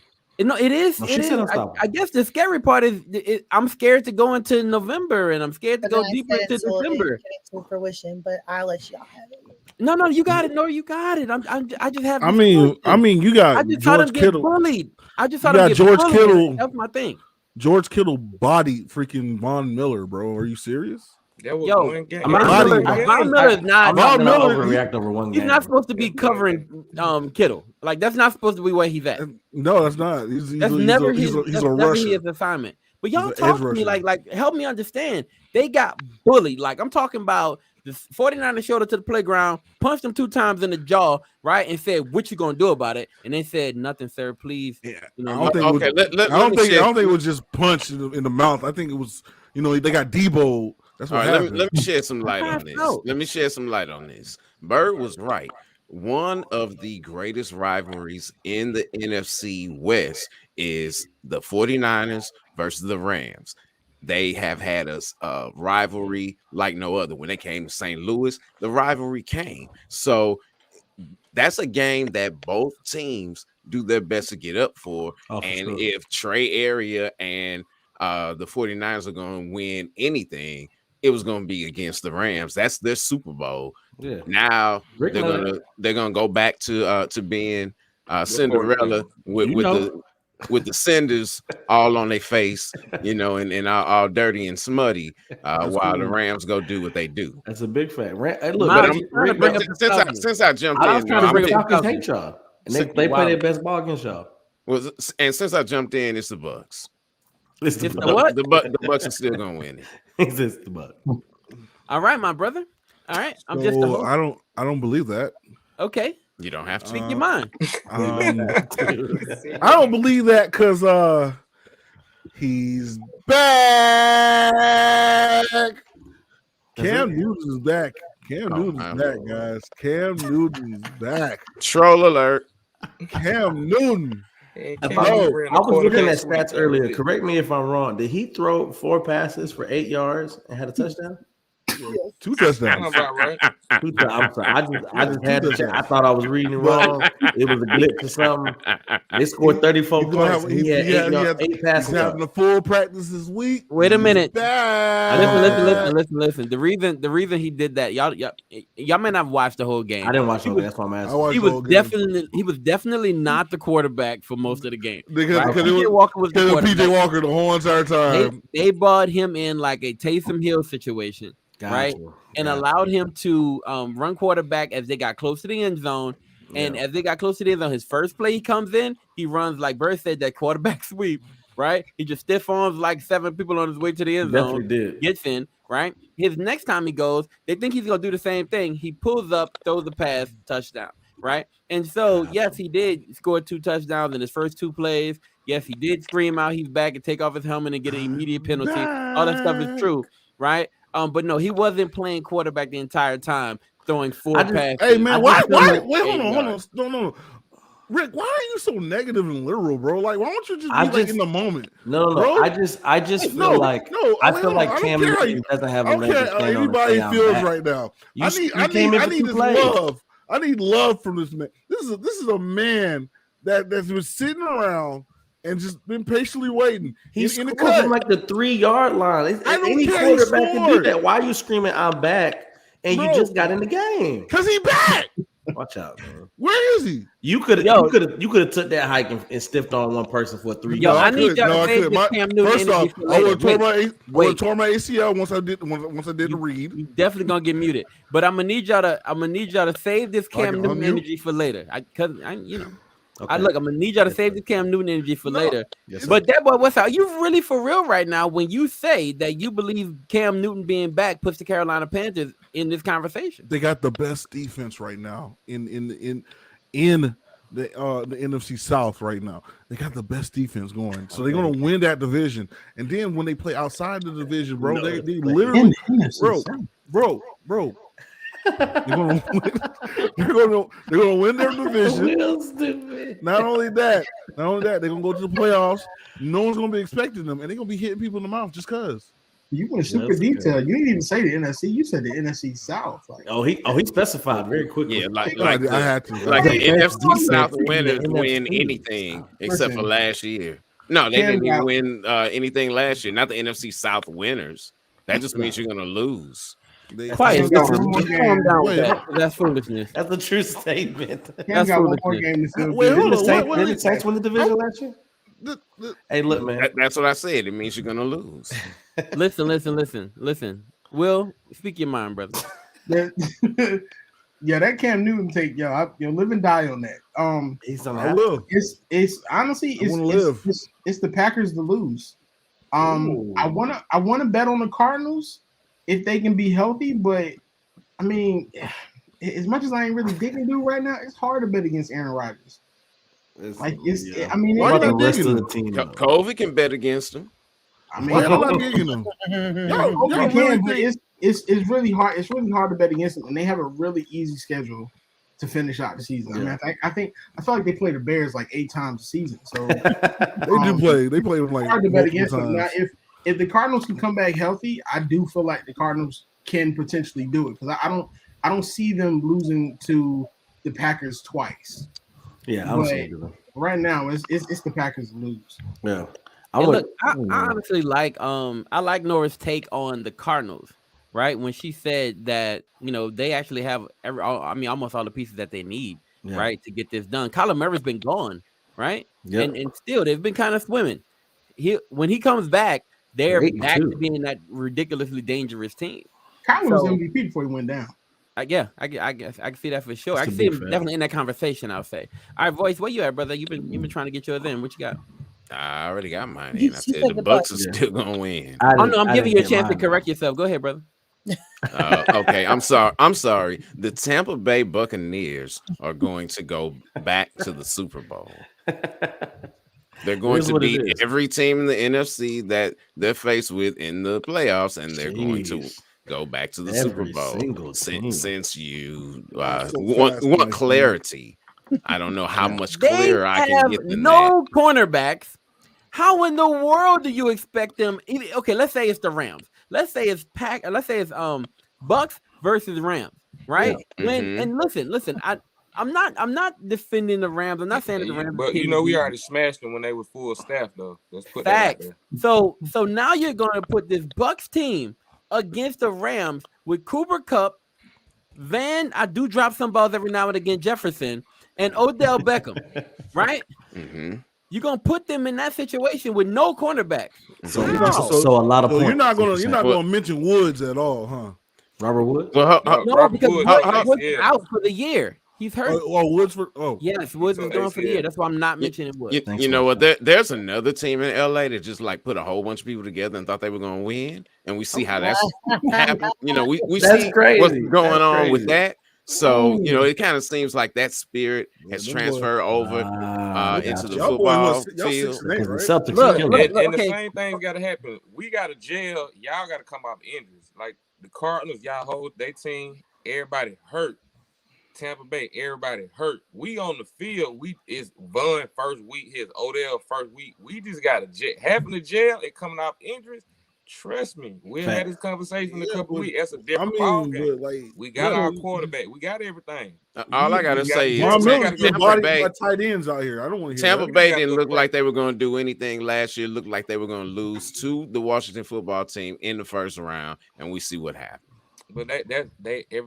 S7: No, it is.
S11: No,
S7: it is. I guess the scary part is I'm scared to go into November and I'm scared to go deeper into December.
S13: To fruition, but I'll let y'all have it.
S7: No, you got it. No, you got it. I just have.
S8: I mean, you got George Kittle.
S7: Bullied. I just thought
S8: you got George
S7: bullied.
S8: Kittle.
S7: That's my thing.
S8: George Kittle bodied freaking Von Miller, bro. Are you serious?
S10: That was one game.
S7: Von Miller is not.
S11: Von Miller overreact over one game.
S7: He's not supposed to be covering Kittle. Like that's not supposed to be where he's at.
S8: No, that's not. He's never his
S7: assignment. But y'all talk to me like help me understand. They got bullied. Like I'm talking about the 49ers showed up to the playground, punched them 2 times in the jaw, right, and said, "What you gonna do about it?" And they said, "Nothing, sir. Please."
S8: Yeah.
S7: You know,
S8: I don't think it was just punched in the mouth. I think it was, you know, they got Debo. That's what happened.
S9: Let me shed some light on this. Bird was right. One of the greatest rivalries in the NFC West is the 49ers versus the Rams. They have had a rivalry like no other. When they came to St. Louis, the rivalry came. So that's a game that both teams do their best to get up for. If Trey Area and the 49ers are going to win anything, it was going to be against the Rams. That's their Super Bowl. Yeah. Now they're gonna go back to being Cinderella with the cinders all on their face, you know, and all dirty and smutty, while the Rams go do what they do.
S11: That's a big fact.
S9: Since I jumped in,
S11: I was trying to bring up Falcons hate y'all, and they play their best ball against y'all.
S9: Well, and since I jumped in, it's the Bucks.
S11: It's
S7: the what?
S9: The Bucks are still gonna win it.
S11: It's the Bucks.
S7: All right, my brother. All right, I'm
S8: So,
S7: just the host.
S8: I don't believe that.
S7: Okay,
S9: You don't have to.
S7: speak your mind.
S8: I don't believe that because he's back. Cam Newton is back. Cam Newton is back, guys. Cam Newton is back.
S9: Troll alert.
S8: Cam Newton.
S11: I was looking at stats earlier. Correct me if I'm wrong. Did he throw 4 passes for 8 yards and had a touchdown?
S8: 2 touchdowns.
S10: Sounds about right.
S11: I'm sorry. I just had to check. I thought I was reading it wrong. It was a glitch or something. They scored 34 points. He had 8 passes.
S8: He's having a full practice this week.
S7: Wait a minute.
S8: Back.
S7: Listen. The reason he did that, y'all may not have watched the whole game.
S11: I didn't watch the whole game. That's why I'm asking.
S7: He was definitely not the quarterback for most of the game.
S8: Because
S7: PJ Walker was the quarterback.
S8: PJ Walker the whole entire time.
S7: They brought him in like a Taysom Hill situation. Right, and allowed him to run quarterback as they got close to the end zone. And as they got close to the end zone, his first play he comes in, he runs like Bird said, that quarterback sweep. Right, he just stiff arms like 7 people on his way to the end zone. Gets in. Right, his next time he goes, they think he's gonna do the same thing. He pulls up, throws the pass, touchdown. Right, and so yes, he did score 2 touchdowns in his first 2 plays. Yes, he did scream out he's back and take off his helmet and get an immediate penalty. All that stuff is true. Right. But no, he wasn't playing quarterback the entire time, throwing 4 passes.
S8: Hey man, why? Wait, hold on. No. Rick, why are you so negative and literal, bro? Like, why don't you just be like in the moment?
S11: No.
S8: Bro?
S11: I just feel like Cam Newton doesn't have a leg to stand on.
S8: Anybody feels right now. I need this love. I need love from this man. This is a man that's been sitting around and just been patiently waiting.
S11: He's in the cut like the 3-yard line. Any quarterback can do that. Why are you screaming I'm back and you just got in the game?
S8: Because he back.
S11: Watch out, man.
S8: Where is he?
S11: You could have took that hike and stiffed on one person for 3 yards.
S7: I need y'all to save this Cam Newton.
S8: First off, I would have tore my ACL once I did the read.
S7: You definitely gonna get muted. But I'm gonna need y'all to save this Cam Newton energy for later. I'm gonna need y'all to save the Cam Newton energy for later.
S8: Yes,
S7: but that boy, what's out? You really for real right now when you say that you believe Cam Newton being back puts the Carolina Panthers in this conversation?
S8: They got the best defense right now in the NFC South right now. They got the best defense going, so they're gonna win that division. And then when they play outside the division, bro, they literally, bro. They're gonna win their division. Not only that, they're gonna go to the playoffs. No one's gonna be expecting them, and they're gonna be hitting people in the mouth just cause.
S12: You went super detailed. You didn't even say the NFC. You said the NFC South.
S11: He specified very quickly.
S9: Yeah,
S8: I had to.
S9: Like the NFC South winners win anything except for last year. No, they didn't even win anything last year. Not the NFC South winners. That just means you're gonna lose.
S7: Quiet. Calm down with that. That's foolishness.
S11: That's a true statement.
S7: That's foolishness.
S11: Didn't the Saints win the division last year? Hey, look, man.
S9: That's what I said. It means you're gonna lose.
S7: Listen. Will, speak your mind, brother.
S12: Yeah, that Cam Newton take, you'll live and die on that.
S11: I will.
S12: It's honestly it's the Packers to lose. I wanna bet on the Cardinals if they can be healthy, but I mean, as much as I ain't really digging dude right now, it's hard to bet against Aaron Rodgers.
S8: Why the rest of the team?
S9: COVID can bet against him.
S12: I mean, I'm not digging them. It's really hard. It's really hard to bet against them, and they have a really easy schedule to finish out the season. I mean, I feel like they play the Bears like 8 times a season. So
S8: they play them like
S12: hard to bet against them. Now, if the Cardinals can come back healthy, I do feel like the Cardinals can potentially do it because I don't see them losing to the Packers twice.
S11: Yeah,
S12: right now it's the Packers lose.
S11: Yeah,
S7: I honestly like I like Nora's take on the Cardinals. Right when she said that they actually have almost all the pieces that they need right to get this done. Kyler Murray's been gone, right? Yep. And still they've been kind of swimming. When he comes back, they're back to being that ridiculously dangerous team.
S12: Kyler was MVP before he went down.
S7: I guess I can see that for sure.
S11: That's
S7: I
S11: a
S7: can see
S11: big
S7: him
S11: fact.
S7: definitely in that conversation. I'll say. All right, Voice, where you at, brother? You've been trying to get yours in. What you got?
S9: I already got mine
S13: He
S9: in. I
S13: said
S9: said the
S13: the
S9: Bucks
S13: Bucks.
S9: are still gonna win.
S7: Oh no, I'm giving you a chance to correct yourself. Go ahead, brother.
S9: Okay, I'm sorry. The Tampa Bay Buccaneers are going to go back to the Super Bowl. They're going to beat every team in the NFC that they're faced with in the playoffs, and they're going to go back to the Super Bowl. Since you want clarity, I don't know how much clearer I can get than that.
S7: Cornerbacks. How in the world do you expect them? Okay, let's say it's the Rams. Let's say it's Bucks versus Rams, right?
S10: Yeah.
S7: And listen, I'm not defending the Rams. I'm not saying that the Rams,
S10: but we already smashed them when they were full staff, though. Let's put that out there.
S7: So now you're going to put this Bucks team against the Rams with Cooper Kupp, I do drop some balls every now and again, Jefferson, and Odell Beckham, right?
S9: Mm-hmm.
S7: You're gonna put them in that situation with no cornerback.
S11: So a lot of points.
S8: You're not gonna mention Woods at all, huh?
S11: Robert Woods?
S7: Well, no, because Woods is out for the year. He's hurt.
S8: Woods
S7: yes, Woods is gone for the year. That's why I'm not mentioning Woods.
S9: You know what? There's another team in LA that just like put a whole bunch of people together and thought they were gonna win, and we see how that's happened. You know, we see what's going on with that. So, it kind of seems like that spirit has transferred over into the football field.
S10: And the same thing's got to happen. We got to jail. Y'all got to come off injuries. Like the Cardinals, y'all hold their team. Everybody hurt. Tampa Bay, everybody hurt. We on the field. It's Von first week. Here's Odell first week. We just got to jail. Having the jail and coming off injuries. Trust me, we'll have this conversation in a couple weeks. That's a different ball game. We got our quarterback. We got everything.
S9: All I gotta say is
S8: Tampa Bay tight ends out here. I don't want to hear
S9: Tampa Bay didn't look like they were going to do anything last year. Looked like they were going to lose to the Washington football team in the first round, and we see what happened.
S10: But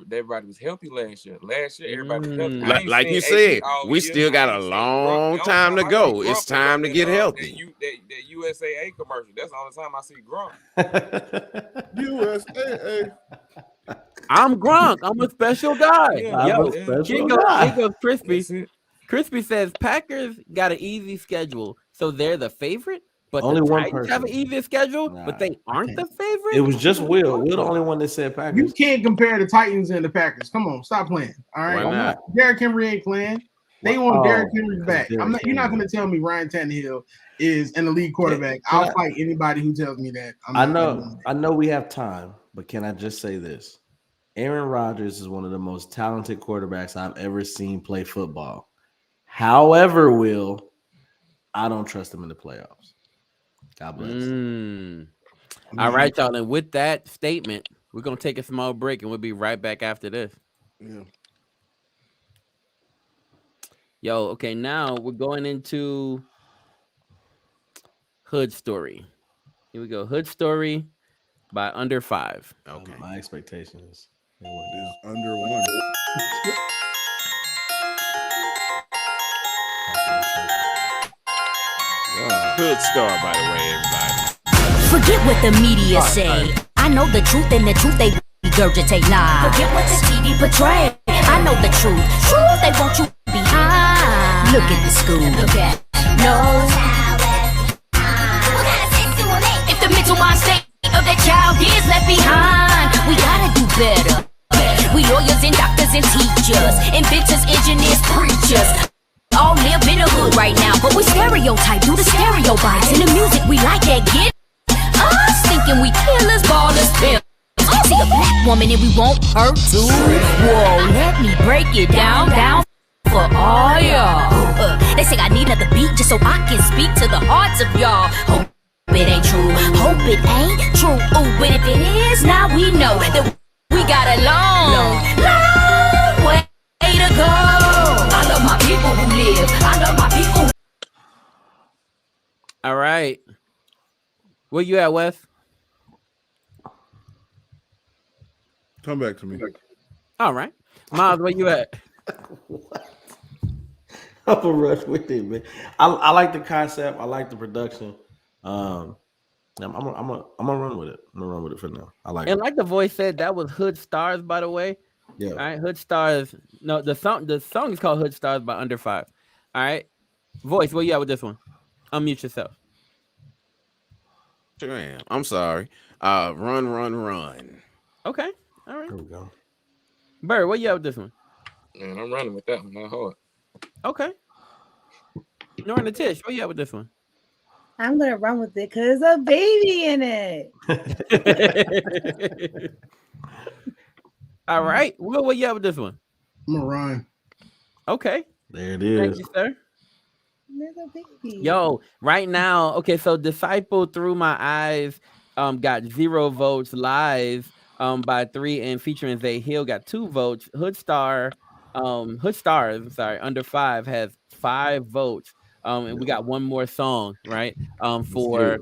S10: everybody was healthy last year. Everybody was healthy.
S9: Like you said, we still got a long time to go. It's time to get healthy.
S10: That USAA commercial. That's the only time I see Gronk.
S8: USAA.
S7: I'm Gronk. I'm a special guy.
S11: Here
S7: goes Crispy. Crispy says Packers got an easy schedule, so they're the favorite. But
S11: only one
S7: Titans
S11: person
S7: have an easier schedule, but they aren't the favorite.
S11: It was just Will. Will the only one that said Packers.
S12: You can't compare the Titans and the Packers. Come on, stop playing. All right,
S9: why not?
S12: Derrick Henry ain't playing. They want Derrick Henry back. You're not going to tell me Ryan Tannehill is an elite quarterback. I'll fight anybody who tells me that.
S11: I know we have time, but can I just say this? Aaron Rodgers is one of the most talented quarterbacks I've ever seen play football. However, Will, I don't trust him in the playoffs. God bless.
S7: All right, y'all. And with that statement, we're going to take a small break and we'll be right back after this.
S8: Yeah.
S7: Yo, okay, now we're going into Hood Story. Here we go. Hood Story by Under 5.
S11: Okay. My expectation is
S8: under 1.
S9: Hood Star, by the way, everybody.
S16: Forget what the media say. I know the truth, and the truth they regurgitate lies. Forget what the TV portray. I know the truth. Truth they want you behind. Look at the school. Look at if the mental mind state of that child is left behind, we gotta do better. We lawyers and doctors and teachers, inventors, engineers, preachers. All live in the hood right now, but we stereotype, do the stereotypes. In the music we like that get us thinking we killers, ballers, pimps. See a black woman and we want her too. Whoa, let me break it down for all y'all. They say I need another beat just so I can speak to the hearts of y'all. Hope it ain't true, hope it ain't true. Ooh, but if it is, now we know that we got a long way to go. I love my people who live. I love my people.
S7: All right. Where you at, Wes?
S8: Come back to me.
S7: All right. Miles, where you at?
S11: I'm a rush with it, man. I like the concept. I like the production. I'm gonna run with it. I'm gonna run with it for now. I like it.
S7: And like the voice said, that was Hood Stars, by the way.
S11: Yeah.
S7: All right, Hood Stars. No, the song is called Hood Stars by Under 5. All right, Voice, where you at with this one? Unmute yourself.
S9: Sure am. I'm sorry. Run.
S7: Okay, all right.
S11: There we go.
S7: Bird, where you at with this one?
S10: Man, I'm running with that one. Not hard.
S7: Okay. Nora and Tish, where you at with this one?
S13: I'm gonna run with it because a baby in it.
S7: All right, Will, where you at with this one?
S12: I'm gonna run.
S7: Okay.
S11: There it is.
S7: Thank you, sir.
S13: There's a baby.
S7: Yo, right now, okay, so Disciple Through My Eyes got 0 votes. Live by 3 and featuring Zay Hill got 2 votes. Hood Stars, Under 5 has 5 votes. And we got one more song, right? For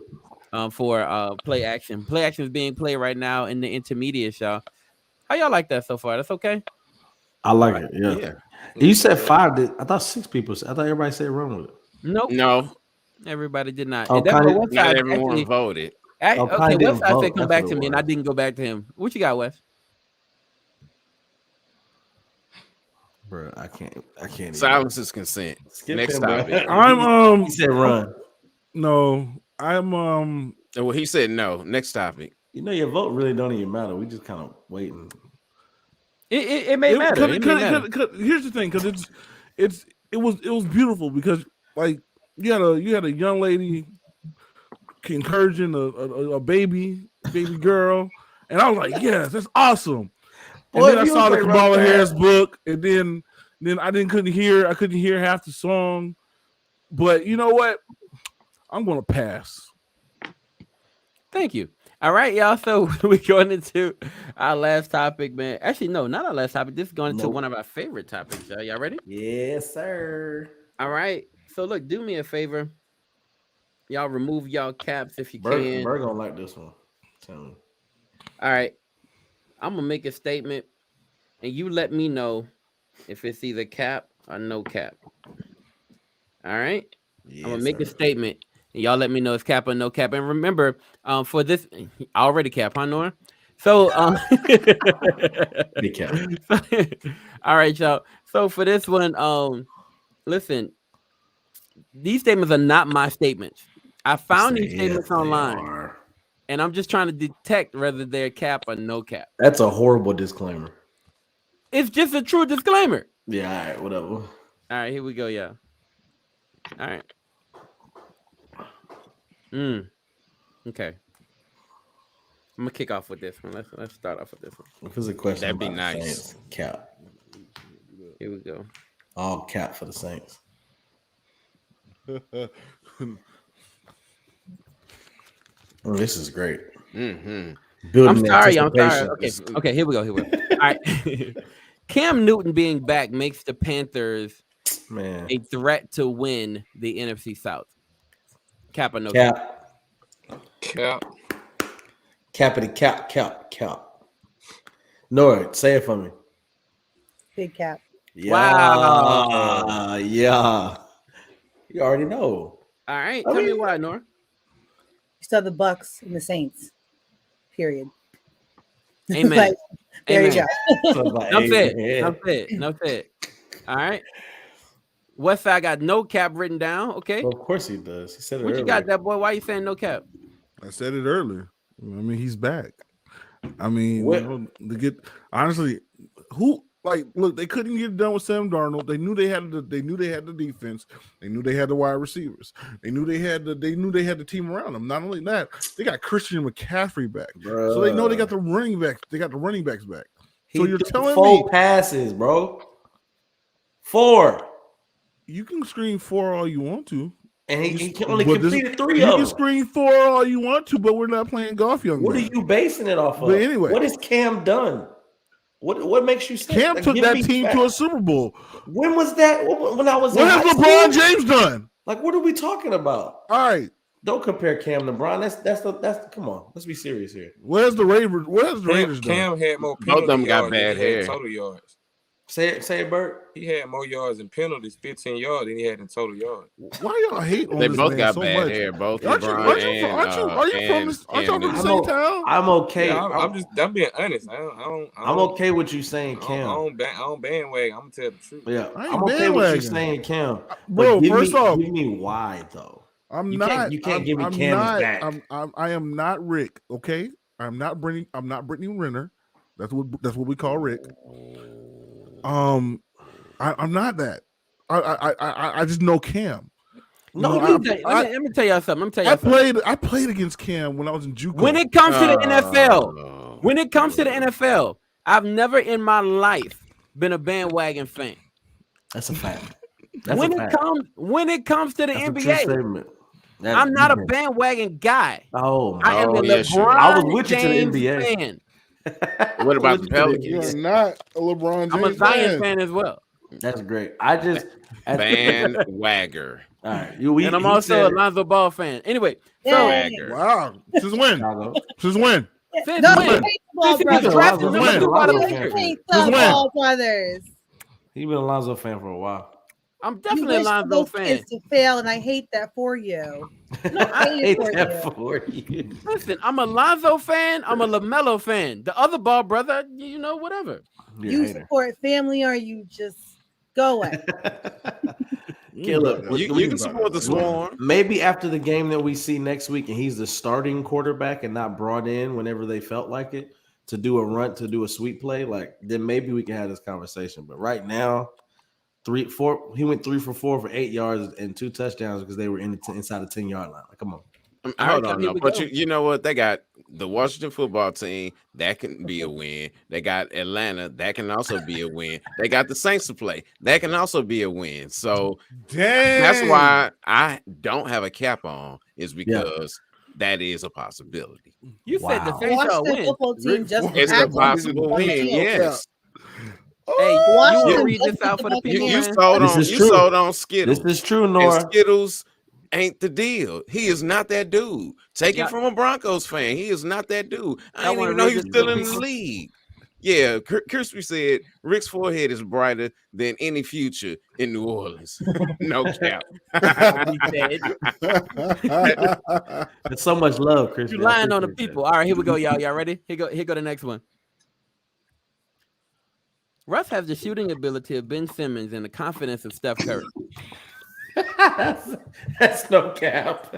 S7: Play Action. Play Action is being played right now in the intermediate, y'all. How y'all like that so far? That's okay?
S11: I like it. Yeah. You said 5. I thought 6 people. I thought everybody said run with it.
S7: Nope.
S9: No.
S7: Everybody did not.
S11: Oh,
S9: Not everyone voted.
S7: Okay,
S11: didn't
S7: Westside
S11: vote.
S7: said come
S11: That's
S7: back
S11: what
S7: to
S11: it
S7: me, and I didn't go back to him. What you got, Wes?
S11: Bro, I can't.
S9: Silence is consent.
S11: Skip
S9: Next
S11: him, bro.
S9: topic.
S8: I'm
S11: He said run.
S8: No, I'm
S9: Well, he said no. Next topic.
S11: You know, your vote really don't even matter. We just kind of waiting.
S7: It may matter.
S8: Here's the thing, because it was beautiful because like you had a young lady encouraging a baby girl, and I was like, yes, that's awesome. And
S11: Boy,
S8: then I
S11: you
S8: saw the
S11: was like,
S8: Kamala
S11: run
S8: Harris
S11: fast.
S8: book, and then I couldn't hear half the song. But you know what? I'm gonna pass.
S7: Thank you. All right, y'all. So we're going into our last topic, man. Actually, no, not our last topic. This is going into one of our favorite topics, y'all. Y'all ready?
S11: Yes, sir.
S7: All right. So look, do me a favor. Y'all remove y'all caps if you can.
S11: Bird gonna like this one. Tell me.
S7: All right. I'm gonna make a statement, and you let me know if it's either cap or no cap. All right.
S11: Yes,
S7: I'm gonna make a
S11: sir.
S7: statement, and y'all let me know if cap or no cap. And remember, for this, I already cap, huh, Nora? So,
S11: Big cap.
S7: all right, y'all. So for this one, listen, these statements are not my statements. I found these statements online, and I'm just trying to detect whether they're cap or no cap.
S11: That's a horrible disclaimer.
S7: It's just a true disclaimer.
S11: Yeah, all right, whatever.
S7: All right, here we go, y'all. All right. Okay. I'm gonna kick off with this one. Let's start off with this one.
S11: If it's a question,
S9: That'd be
S11: about the
S9: nice.
S11: Saints, cap.
S7: Here we go.
S11: All cap for the Saints. Oh, this is great.
S9: Mm-hmm.
S11: Building
S7: I'm sorry. Okay,
S11: anticipation.
S7: Here we go. All right. Cam Newton being back makes the Panthers a threat to win the NFC South. Cap or no cap?
S10: Cap.
S11: Cappity cap. Nora, say it for me.
S13: Big cap.
S11: Yeah.
S7: Wow.
S11: Yeah. You already know.
S7: All right. Tell me why, Nora.
S13: You still have the Bucks and the Saints. Period.
S7: Amen.
S13: Like, there
S7: Amen.
S13: you go.
S7: No fit. All right. Westside got no cap written down. Okay.
S11: Well, of course he does. He said it
S7: What
S11: earlier.
S7: you got, that boy? Why you saying no cap?
S8: I said it earlier. I mean, he's back. I mean,
S11: What?
S8: to get honestly, look, they couldn't get it done with Sam Darnold. They knew they had the defense. They knew they had the wide receivers. They knew they had the team around them. Not only that, they got Christian McCaffrey back.
S11: Bruh.
S8: So they know they got the running backs. They got the running backs back. So
S11: He
S8: you're
S11: threw
S8: telling
S11: 4
S8: me
S11: passes, bro. 4.
S8: you can screen 4 all you want to.
S11: And he only
S8: But
S11: completed 3
S8: you
S11: of
S8: can
S11: them.
S8: screen 4 all you want to, but we're not playing golf, young
S11: What are
S8: man.
S11: you basing it off of?
S8: But anyway.
S11: What has Cam done? What makes you say
S8: Cam
S11: like,
S8: took
S11: give
S8: that
S11: me
S8: team
S11: facts.
S8: to a Super Bowl.
S11: When was that? When I was
S8: What
S11: in
S8: has
S11: high
S8: LeBron
S11: school?
S8: James done?
S11: Like, what are we talking about?
S8: All right.
S11: Don't compare Cam to LeBron. That's come on. Let's be serious here.
S8: Where's the Raiders? Where's the Raiders done?
S10: Cam had more
S9: Both of them
S10: penalty
S9: got
S10: yards than
S9: bad
S10: he had
S9: hair.
S10: total yards.
S11: Say it, Bert.
S10: He had more yards and penalties, 15 yards, than he had in total yards.
S8: Why y'all hate on
S9: They
S8: this
S9: both
S8: man
S9: got
S8: so
S9: bad
S8: much?
S9: hair. Both
S8: Aren't you
S9: LeBron
S8: from the same town?
S11: I'm okay.
S10: Yeah, I'm being honest.
S11: I'm okay with you saying Cam.
S10: I don't bandwagon. I'm gonna tell the truth.
S11: Yeah,
S8: I ain't
S11: I'm okay with you
S8: bandwagon.
S11: saying Cam.
S8: Bro, first off,
S11: give me why though.
S8: You can't
S11: give me
S8: I'm
S11: Cam
S8: not,
S11: back.
S8: I am not Rick. Okay, I'm not Brittany Renner. That's what we call Rick. I'm not that. I just know Cam.
S7: Let me tell y'all something.
S8: I played against Cam when I was in JUCO.
S7: When it comes to the NFL, I've never in my life been a bandwagon fan.
S11: That's a fact.
S7: When it comes to the NBA, I'm not a bandwagon guy.
S11: Oh,
S7: I am a LeBron
S11: I was with you to the
S7: James
S11: NBA.
S7: fan.
S9: What about the Pelicans?
S8: You're not a LeBron James
S7: I'm a Zion fan as well.
S11: That's great. I just
S9: bandwagger.
S11: All right,
S7: and I'm also a Lonzo Ball fan. Anyway,
S8: wow, since when? Since when?
S13: Since Ball brothers.
S11: He's been a Lonzo fan for a while.
S7: I'm definitely a Lonzo fan.
S13: To fail, and I hate that for you.
S11: No, I hate that for you.
S7: Listen, I'm a Lonzo fan. I'm a LaMelo fan. The other Ball brother, whatever.
S13: You support family, or you just go away.
S11: Caleb,
S9: you can support the Swarm.
S11: Maybe after the game that we see next week, and he's the starting quarterback and not brought in whenever they felt like it to do a run, to do a sweep play, then maybe we can have this conversation. But right now, 3-4, he went 3 for 4 for 8 yards and 2 touchdowns because they were inside the 10-yard line. Come on.
S9: Hold on, no. But you know what? They got the Washington football team. That can be a win. They got Atlanta. That can also be a win. They got the Saints to play. That can also be a win. So that's why I don't have a cap on, is because that is a possibility.
S7: You said the Saints are win.
S9: It's a possible win, yes.
S7: Hey, you want to read this out for the people?
S9: You sold on Skittles.
S11: This is true, Nora.
S9: And Skittles ain't the deal. He is not that dude. Take it from a Broncos fan. He is not that dude. I didn't even know he was still in the league. Yeah, Crispy said Rick's forehead is brighter than any future in New Orleans. No cap.
S11: There's so much love, Crispy.
S7: You're lying on the people. All right, here we go, y'all. Y'all ready? Here go the next one. Russ has the shooting ability of Ben Simmons and the confidence of Steph Curry.
S11: That's no cap.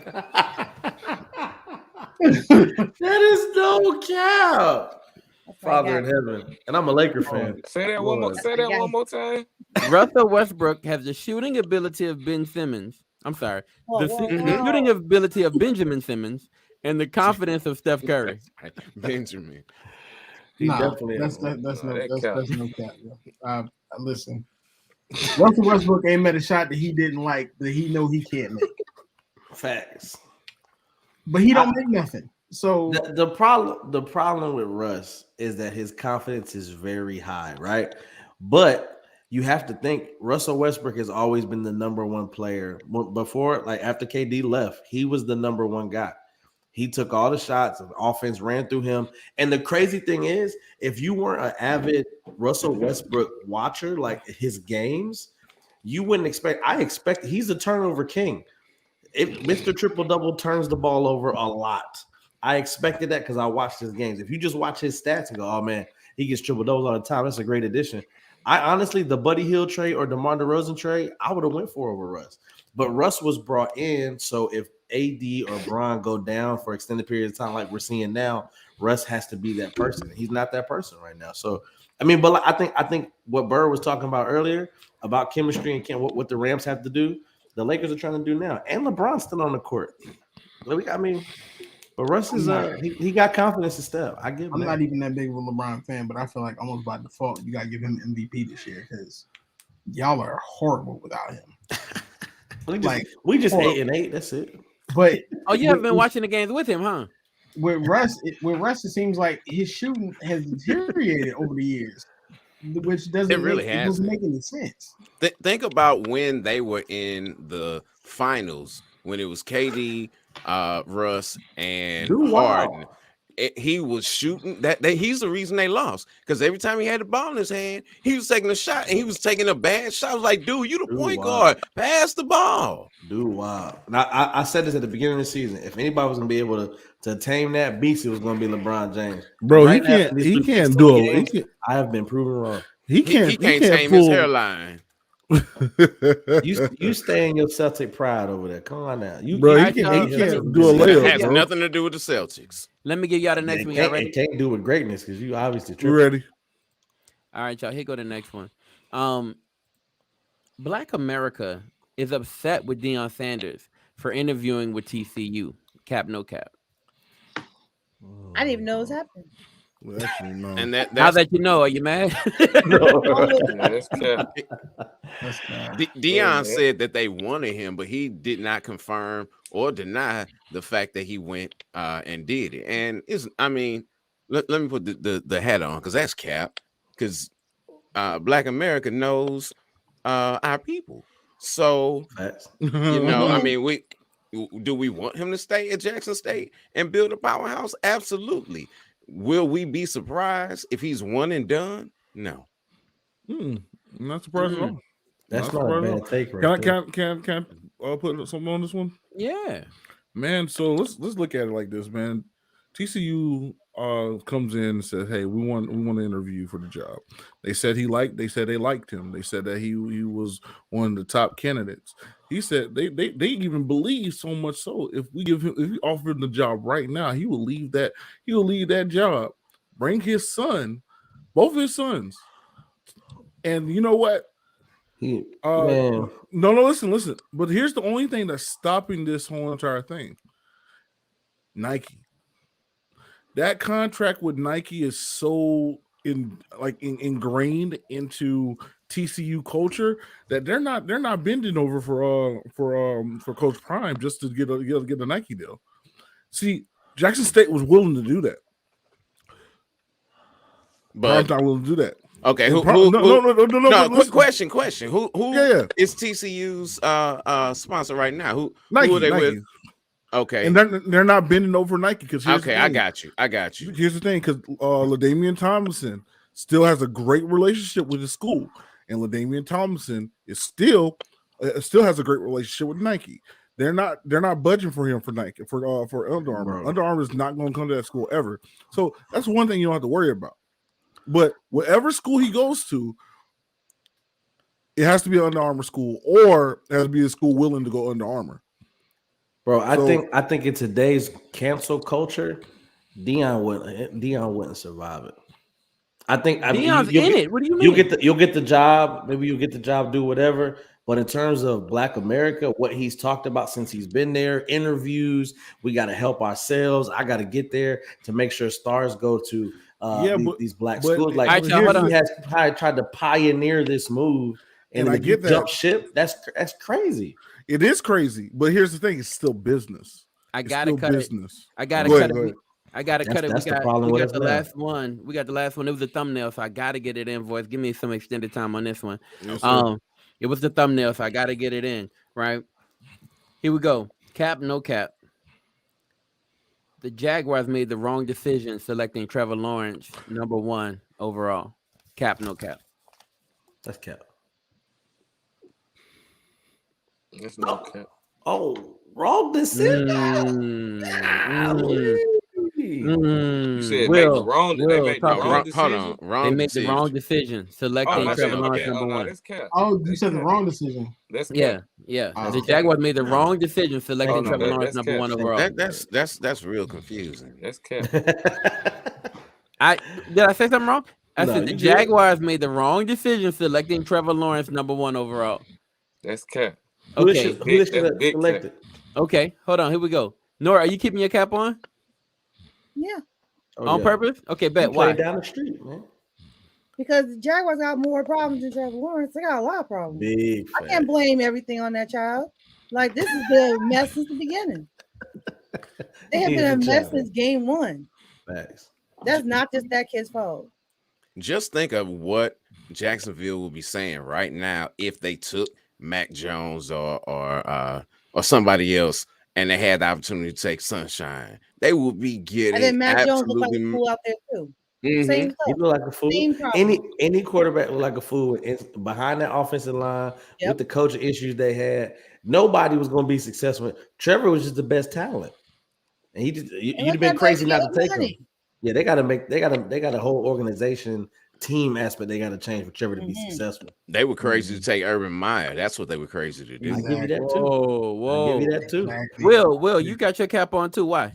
S11: That is no cap. Father in heaven, and I'm a Laker fan.
S10: Say that one more time.
S7: Russell Westbrook has the shooting ability of Ben Simmons. I'm sorry, the shooting ability of Benjamin Simmons and the confidence of Steph Curry.
S9: Benjamin.
S12: That's no cap. Listen, Russell Westbrook ain't met a shot that he didn't like that he know he can't make.
S11: Facts.
S12: But he don't make nothing. So
S11: the problem with Russ is that his confidence is very high, right? But you have to think Russell Westbrook has always been the number one player. Before, after KD left, he was the number one guy. He took all the shots, and the offense ran through him. And the crazy thing is, if you weren't an avid Russell Westbrook watcher, like his games, you wouldn't expect. I expect he's a turnover king. Mr. Triple Double turns the ball over a lot. I expected that because I watched his games. If you just watch his stats and go, oh man, he gets triple doubles all the time, that's a great addition. I honestly, the Buddy Hield trade or DeMar DeRozan trade, I would have went for over Russ. But Russ was brought in, so if AD or Bron go down for extended periods of time, like we're seeing now, Russ has to be that person. He's not that person right now. So I mean, but I think what Burr was talking about earlier about chemistry and what the Rams have to do, the Lakers are trying to do now, and LeBron's still on the court. I mean, but Russ is he got confidence in Steph. I give him.
S12: I'm not even that big of a LeBron fan, but I feel like almost by default you gotta give him MVP this year because y'all are horrible without him.
S11: we just 8-8. That's it.
S12: But
S7: you haven't been watching the games with him, huh?
S12: With Russ, it seems like his shooting has deteriorated over the years, which doesn't make any sense.
S9: Think about when they were in the finals when it was KD, Russ, and Harden. he was shooting that he's the reason they lost, because every time he had the ball in his hand, he was taking a shot and he was taking a bad shot. I was like, dude, you the point guard, pass the ball.
S11: Dude, wow. Now, I said this at the beginning of the season. If anybody was gonna be able to tame that beast, it was gonna be LeBron James.
S8: Bro,
S11: right
S8: he can't do it.
S11: I have been proven wrong.
S8: He can't
S9: tame his hairline.
S11: You stay in your Celtic pride over there. Come on now.
S8: He can't do a layup.
S9: It has nothing to do with the Celtics.
S7: Let me give y'all the next one. Y'all ready?
S11: It can't do with greatness because you obviously
S8: You ready?
S7: All right, y'all. Here go the next one. Black America is upset with Deion Sanders for interviewing with TCU. Cap, no cap.
S13: I didn't even know it was happening.
S8: Well, actually, no.
S9: And that's
S7: now that you know, are you mad?
S10: That's cap.
S9: Deion said that they wanted him, but he did not confirm or deny the fact that he went and did it. And let me put the hat on, because that's cap. Because Black America knows our people. So do we want him to stay at Jackson State and build a powerhouse? Absolutely. Will we be surprised if he's one and done? No.
S8: I'm not surprised at all.
S11: That's not a bad take, right?
S8: Can I put something on this one?
S7: Yeah,
S8: man. So let's look at it like this, man. TCU comes in and says, "Hey, we want to interview you for the job." They said they liked him. They said that he was one of the top candidates. He said they even believe so much so if we offer him the job right now, he will leave that job, bring his son, both his sons, and you know what? No, listen. But here's the only thing that's stopping this whole entire thing: Nike. That contract with Nike is so ingrained into TCU culture that they're not bending over for Coach Prime just to get a Nike deal. See, Jackson State was willing to do that, but Prime's not willing to do that.
S9: Okay, quick question. Who is TCU's sponsor right now? Who are they
S8: Nike.
S9: with? Okay,
S8: and they're not bending over Nike because
S9: I got you.
S8: Here's the thing, because LaDainian Tomlinson still has a great relationship with his school, and LaDainian Tomlinson is still has a great relationship with Nike. They're not budging for him for Nike for Under Armour. Bro. Under Armour is not going to come to that school ever. So that's one thing you don't have to worry about. But whatever school he goes to, it has to be an Under Armour school, or it has to be a school willing to go Under Armour.
S11: Bro, I think in today's cancel culture, Deion wouldn't survive it. I think
S7: Deion's in it. What do you mean?
S11: You'll get the job. Maybe you'll get the job, do whatever. But in terms of Black America, what he's talked about since he's been there, interviews, we got to help ourselves. I got to get there to make sure stars go to these Black schools. Like he has tried to pioneer this move, and I get that jump ship. That's crazy.
S8: It is crazy, but here's the thing: it's still business.
S7: I gotta cut it. I gotta cut it. We got the last one. We got the last one. It was a thumbnail, so I gotta get it in. Voice, give me some extended time on this one. It was the thumbnail, so I gotta get it in. Right here we go. Cap, no cap. The Jaguars made the wrong decision selecting Trevor Lawrence #1 overall. Cap, no cap.
S11: That's cap.
S10: That's no cap.
S11: Oh, wrong decision.
S10: You said make the wrong. They made the wrong decision.
S7: They made the wrong decision selecting Trevor Lawrence #1.
S12: Oh, you said the wrong decision.
S10: That's
S7: cap. Yeah. The Jaguars made the wrong decision selecting Trevor Lawrence #1 overall.
S9: That's real confusing.
S10: That's cap.
S7: Did I say something wrong? I said the Jaguars made the wrong decision selecting Trevor Lawrence #1 overall.
S10: That's cap.
S7: Okay.
S11: Who should select it?
S7: Okay, hold on. Here we go. Nora, are you keeping your cap on?
S13: Yeah.
S7: On purpose? Okay, bet. Why?
S11: Down the street, man.
S13: Because the Jaguars got more problems than Trevor Lawrence. They got a lot of problems. I can't blame everything on that child. Like, this is the mess since the beginning. They have been a mess since game 1.
S11: Thanks.
S13: That's not just that kid's fault.
S9: Just think of what Jacksonville will be saying right now if they took Mac Jones or somebody else and they had the opportunity to take Sunshine, they would be getting
S13: And then Mac Jones looked like
S9: absolutely.
S13: a fool out there too.
S9: Mhm.
S13: Same
S11: He
S13: stuff.
S11: look like a fool.
S13: Same problem.
S11: Any quarterback look like a fool behind that offensive line with the coaching issues they had. Nobody was going to be successful. Trevor was just the best talent, and he just you'd have been crazy not to take him. Yeah, they got a whole organization team aspect they got to change for Trevor to be successful.
S9: They were crazy to take Urban Meyer. That's what they were crazy to do.
S11: I give you that too.
S7: Whoa.
S11: I give you that too.
S7: Will, you got your cap on too. Why?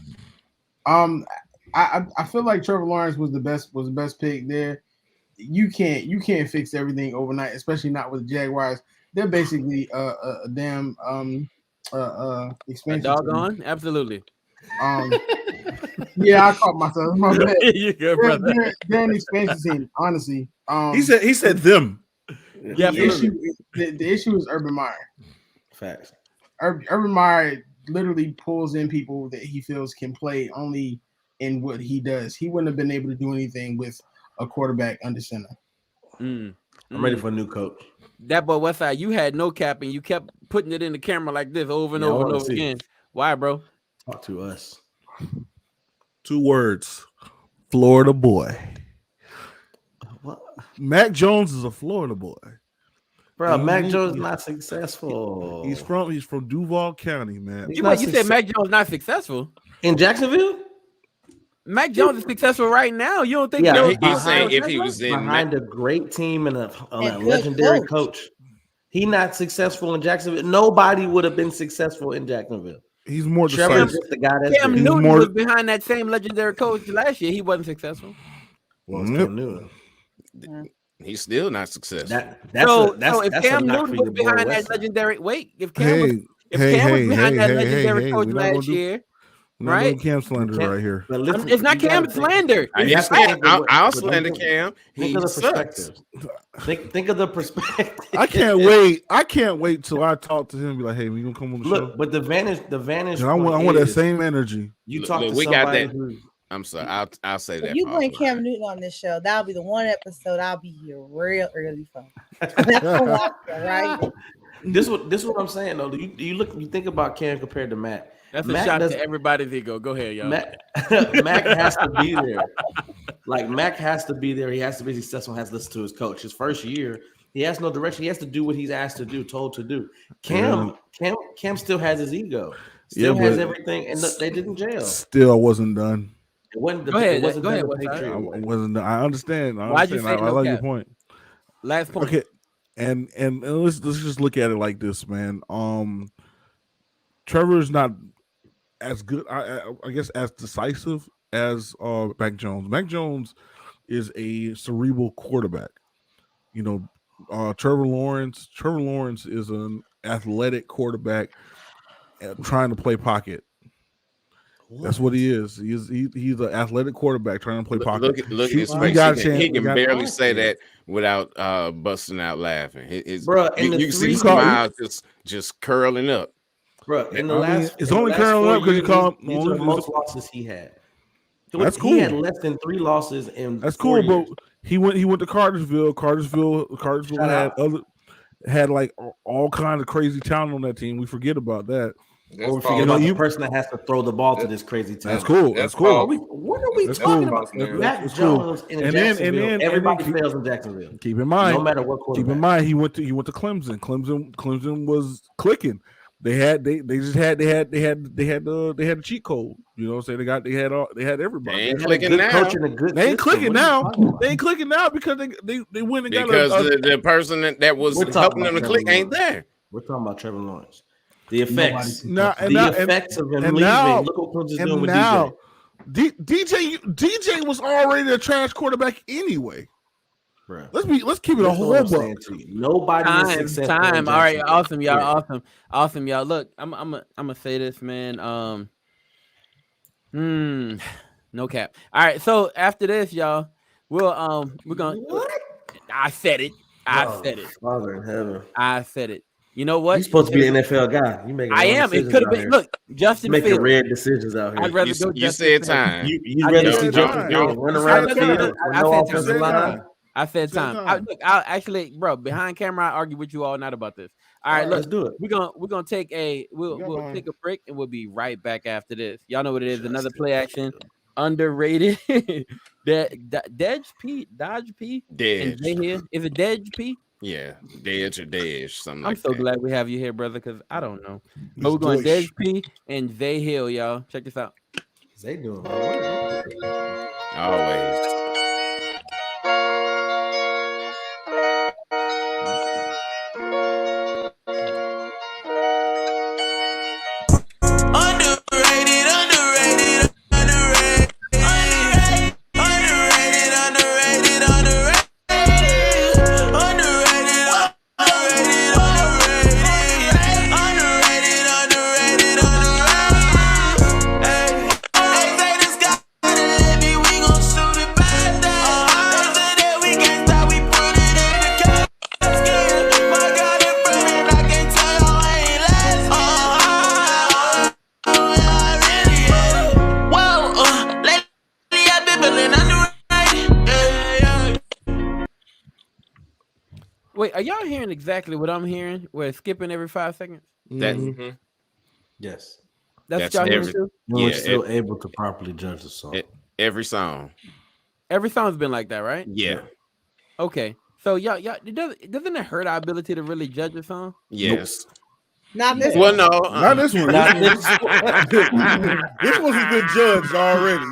S12: I feel like Trevor Lawrence was the best pick there. You can't fix everything overnight, especially not with the Jaguars. They're basically a damn expansion.
S7: Doggone, absolutely.
S12: Yeah, I caught myself. My bad.
S7: You good, brother.
S12: They're an expansion team, honestly.
S8: He said them.
S7: Yeah,
S12: the issue is Urban Meyer.
S11: Facts.
S12: Urban Meyer literally pulls in people that he feels can play only in what he does. He wouldn't have been able to do anything with a quarterback under center.
S11: I'm ready for a new coach.
S7: That boy Westside, you had no cap and you kept putting it in the camera like this over and over and over again. Why, bro?
S11: Talk to us.
S8: 2 words. Florida boy.
S11: What?
S8: Mac Jones is a Florida boy.
S11: Bro, Mac Jones is not successful.
S8: He's from Duval County, man.
S7: You said Mac Jones not successful
S11: in Jacksonville.
S7: Mac Jones is successful right now. You don't think?
S11: Yeah,
S9: he's saying if he was
S11: behind a great team and a legendary coach, he not successful in Jacksonville. Nobody would have been successful in Jacksonville.
S8: He's more
S11: Trevor's just the guy that's
S7: Cam Newton was behind that same legendary coach last year. He wasn't successful.
S11: Well, Cam Newton.
S9: He's still not successful.
S7: If Cam Newton was behind that legendary, if Cam was behind that legendary coach last year, right?
S8: Cam slander right here.
S7: It's not Cam slander.
S9: I'll slander Cam.
S11: Think of the perspective. Think of the perspective.
S8: I can't wait till I talk to him and be like, hey, we gonna come on the show.
S11: But the vantage.
S8: I want that same energy.
S11: You talk to somebody who.
S9: I'm sorry. I'll say that.
S13: If you bring Cam Newton on this show, that'll be the one episode I'll be here real early for. Right?
S11: This what I'm saying though. You think about Cam compared to Mac.
S7: That's a shot to everybody's ego. Go ahead, y'all.
S11: Mac has to be there. Like Mac has to be there. He has to be successful. Has to listen to his coach. His first year, he has no direction. He has to do what he's asked to do, told to do. Cam still has his ego. Still has everything, and they didn't jail.
S8: Still, I wasn't done.
S7: Go ahead.
S8: I wasn't done. I understand.
S7: Why'd you say
S8: I like your point.
S7: Last point.
S8: Okay, and let's just look at it like this, man. Trevor's not as good, I guess, as decisive as Mac Jones. Mac Jones is a cerebral quarterback. You know, Trevor Lawrence is an athletic quarterback trying to play pocket. That's what he is. He's an athletic quarterback trying to play pocket.
S9: Look at his face. He can barely say that without busting out laughing. You can see his smile just curling up.
S11: Bro, in the last,
S8: it's only curling up because you call him.
S11: These are the most losses he had.
S8: That's cool.
S11: He had less than 3 losses in.
S8: That's cool, but he went to Cartersville. Cartersville had like all kind of crazy talent on that team. We forget about that.
S11: Or we forget about the person that has to throw the ball to this crazy talent.
S8: That's cool. That's cool.
S11: What are we talking about? Mac Jones in Jacksonville. Everybody fails in Jacksonville.
S8: Keep in mind,
S11: no matter what quarterback.
S8: Keep in mind, he went to Clemson. Clemson was clicking. They had the cheat code. You know what I'm saying? They had everybody.
S9: They ain't clicking now.
S8: They ain't clicking now. They ain't clicking now because they went and got
S9: the person that was helping them to click ain't there.
S11: We're talking about Trevor Lawrence. The effects.
S8: Effects
S11: of him leaving. Look what Clemson's doing with DJ.
S8: DJ was already a trash quarterback anyway.
S11: Bro.
S8: Let's keep it a whole buck.
S11: Nobody is successful.
S7: Time. All right, awesome, y'all. Awesome, y'all. Look, I'm gonna say this, man. No cap. All right, so after this, y'all, we're gonna. What? I said it.
S11: Father in heaven.
S7: I said it. You know what?
S11: You're supposed to be an NFL guy. You make.
S7: I am. It could have been. Look, Justin
S11: making
S7: Fields.
S11: red decisions out here.
S7: I'd rather
S9: you said time.
S11: You rather see Justin Fields run around the field with no offensive line,
S7: I said time. I'll actually, bro, behind camera, I argue with you all night about this. All right,
S11: let's do it.
S7: We're gonna take a we'll take a break and we'll be right back after this. Y'all know what it is. Another play action, underrated. Dodge P, and Jay here. Is it Dodge P?
S9: Yeah, Dej or Dej, something
S7: I'm
S9: like
S7: so
S9: that.
S7: glad we have you here, brother, because I don't know. But we're going Dej P and Zay Hill, y'all. Check this out.
S11: Zay doing my work.
S9: Always.
S7: Wait, are y'all hearing exactly what I'm hearing? We're skipping every 5 seconds.
S11: Yes,
S7: that's y'all hearing too.
S11: We're still able to properly judge the song.
S9: Every song.
S7: Every song's been like that, right?
S9: Yeah.
S7: Okay, so y'all, doesn't it hurt our ability to really judge a song?
S9: Yes.
S13: Not this
S9: Well,
S13: one.
S9: no,
S8: not this one.
S11: Not
S8: This one's been judged already.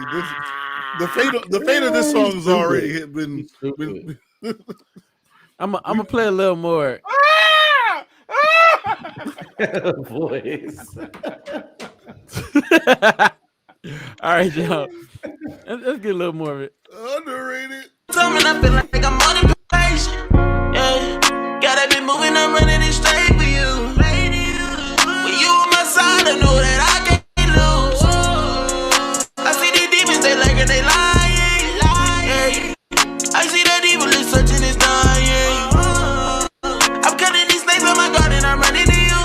S8: The fate of this song has already been.
S7: I'm gonna play a little more.
S11: Voice.
S7: All right, y'all. Let's get a little more of it.
S8: Underrated.
S2: Coming up, feel like I'm on the patient. Yeah, gotta be moving, I'm running it straight for you. When you on my side, I know that I can't lose. I see the demons, they like it, they lying. I see that evil is searching, it's dying. I'm cutting these snakes on my garden, I'm running to you.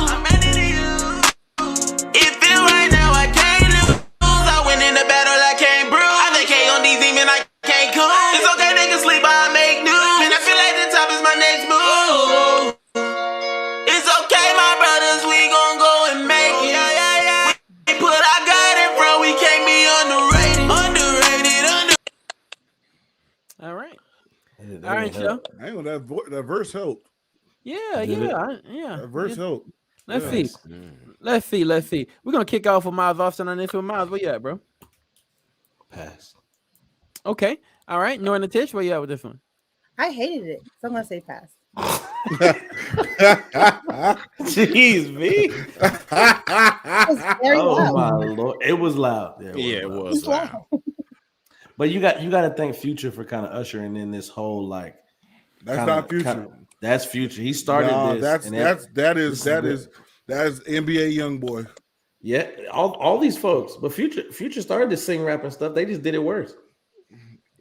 S2: It feel right now, I can't lose. I win in the battle, I can't bruise. I think on these demons, I can't cool. It's okay, they can sleep, I make news. Man, I feel like the top is my next move. It's okay, my brothers, we gon' go and make it. We put our God in front, we can't be underrated.
S7: All right.
S11: All right,
S7: Joe.
S8: I know that verse helped.
S7: Yeah.
S8: That verse helped.
S7: Let's see. We're gonna kick off with Miles Austin on this one. Miles, where you at, bro?
S11: Pass.
S7: Okay. All right. Northern Tish, where you at with this one?
S13: I hated it, so I'm gonna say pass.
S11: Jeez, me.
S13: Very
S11: Oh
S13: loud.
S11: my lord, it was loud.
S9: Yeah, it was loud.
S11: But you got to thank Future for kind of ushering in this whole like.
S8: That's not Future.
S11: That's Future. He started this.
S8: That is NBA YoungBoy.
S11: Yeah, all these folks, but Future started to sing rap and stuff. They just did it worse.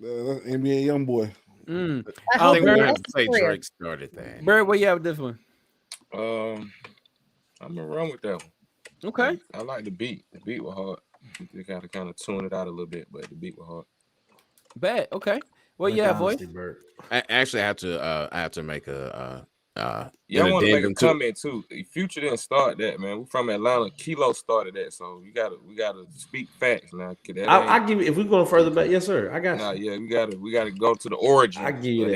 S8: NBA YoungBoy.
S9: I think we're going to say Drake started that.
S7: Bird, where you at with this one?
S10: I'm gonna run with that one.
S7: Okay.
S10: I like the beat. The beat was hard. You gotta kind of tune it out a little bit, but the beat was hard.
S7: Bad. Okay. Well, yeah, voice.
S9: I actually have to make a
S10: Yeah, I want to make a comment too. Future didn't start that, man. We're from Atlanta. Kilo started that, so we gotta speak facts now.
S11: I give you, if we go further back, yes, sir. I got you.
S10: Yeah, we gotta go to the origin.
S11: I give you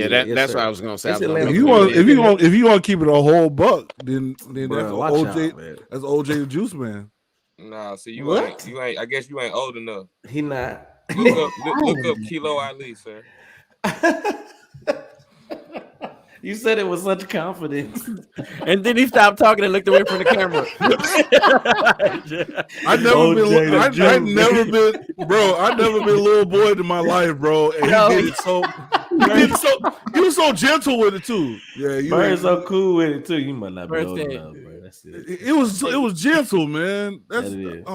S11: that.
S9: That's what I was gonna say.
S8: If you want to keep it a whole buck, then that's OJ. That's OJ the Juice Man.
S10: Nah, see you ain't. I guess you ain't old enough.
S11: He not.
S10: Look up Kilo Ali, sir.
S11: You said it with such confidence.
S7: And then he stopped talking and looked away from the camera.
S8: I've never been a little boy in my life, bro. And he was so gentle with it too. Yeah, you
S11: were so cool with it too. You might not be old enough, bro. That's it.
S8: It was gentle, man. That's man.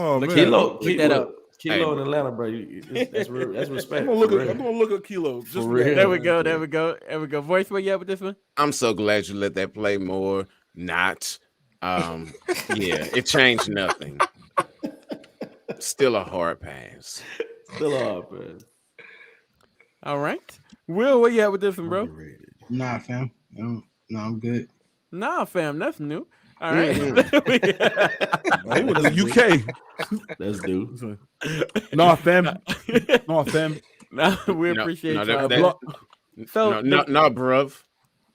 S11: Kilo in Atlanta, bro. That's respect.
S8: I'm gonna look at Kilo. Just
S7: There we go. Voice, where you at with this one?
S9: I'm so glad you let that play more. Not, yeah, it changed nothing. Still a hard pass.
S11: Still a hard pass.
S7: All right. Will, where you at with this one, bro?
S12: Nah, fam. No, I'm good.
S7: Nah, fam, that's new. All right.
S8: Hey, what the UK?
S11: Let's do.
S8: No, fam. No, fam.
S7: No, we appreciate y'all.
S9: No, bruv.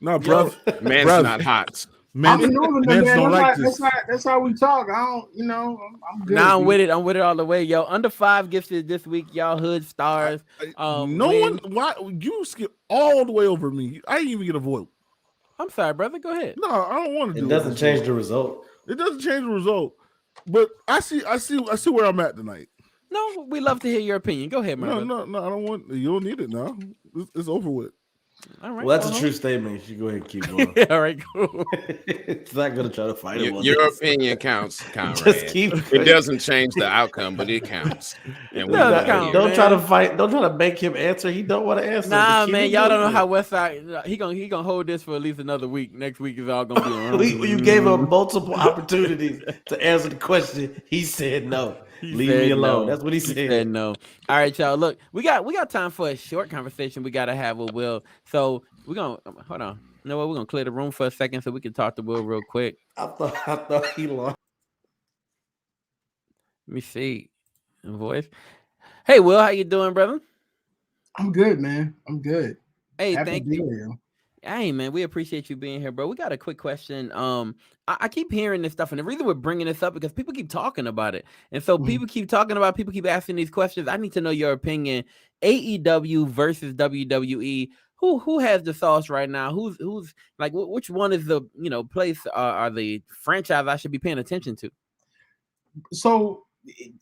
S8: No, bruv.
S9: Man's not hot.
S12: I'm a Northerner, man. That's how we talk. I don't, I'm good.
S7: Nah, I'm with it. I'm with it all the way, yo. Under 5 gifted this week, y'all. Hood stars.
S8: Why you skip all the way over me? I didn't even get a vote.
S7: I'm sorry, brother. Go ahead.
S8: No, I don't want to do
S11: it. Doesn't change the result.
S8: It doesn't change the result. But I see where I'm at tonight.
S7: No, we love to hear your opinion. Go ahead, man.
S8: No, I don't want. You don't need it now. It's over with.
S7: All right.
S11: Well, that's a true statement. You should go ahead and keep going.
S7: All right, cool.
S11: It's not gonna try to fight it.
S9: Your opinion counts, Conrad.
S11: Just keep.
S9: It doesn't change the outcome, but it counts. And
S11: don't try to fight. Don't try to make him answer. He don't want to answer.
S7: Nah, man, y'all don't know how Westside. He gonna hold this for at least another week. Next week is all gonna be around.
S11: You gave him multiple opportunities to answer the question. He said no. Leave me alone. That's what he said.
S7: He said no. All right, y'all. Look, we got time for a short conversation we gotta have with Will. So we're gonna hold on. You know what? We're gonna clear the room for a second so we can talk to Will real quick.
S11: I thought he lost.
S7: Let me see. Voice. Hey, Will, how you doing, brother?
S12: I'm good, man. I'm good.
S7: Hey,
S12: Happy
S7: thank
S12: to be
S7: you.
S12: here.
S7: Hey, man, we appreciate you being here, bro. We got a quick question. I keep hearing this stuff, and the reason we're bringing this up because people keep talking about it, and so people keep talking about. People keep asking these questions. I need to know your opinion. AEW versus WWE. Who has the sauce right now? Who's like which one is the place or the franchise I should be paying attention to?
S12: So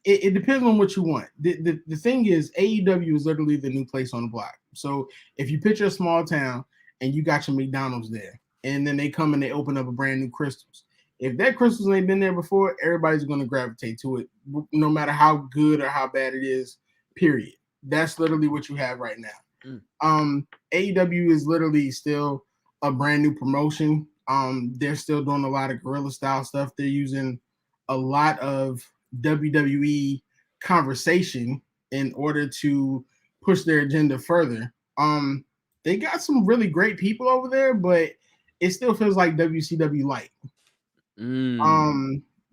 S12: it depends on what you want. The thing is, AEW is literally the new place on the block. So if you picture a small town and you got your McDonald's there, and then they come and they open up a brand new Crystals. If that Crystals ain't been there before, everybody's going to gravitate to it, no matter how good or how bad it is, period. That's literally what you have right now. AEW is literally still a brand new promotion. They're still doing a lot of guerrilla style stuff. They're using a lot of WWE conversation in order to push their agenda further. They got some really great people over there, but it still feels like WCW light.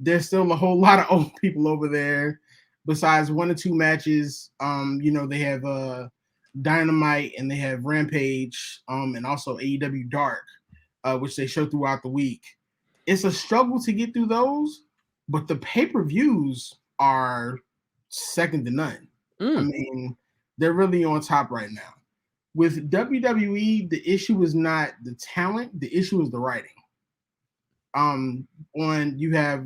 S12: There's still a whole lot of old people over there. Besides 1 or 2 matches, they have Dynamite and they have Rampage, and also AEW Dark, which they show throughout the week. It's a struggle to get through those, but the pay-per-views are second to none. I mean, they're really on top right now. With WWE, the issue is not the talent, the issue is the writing. You have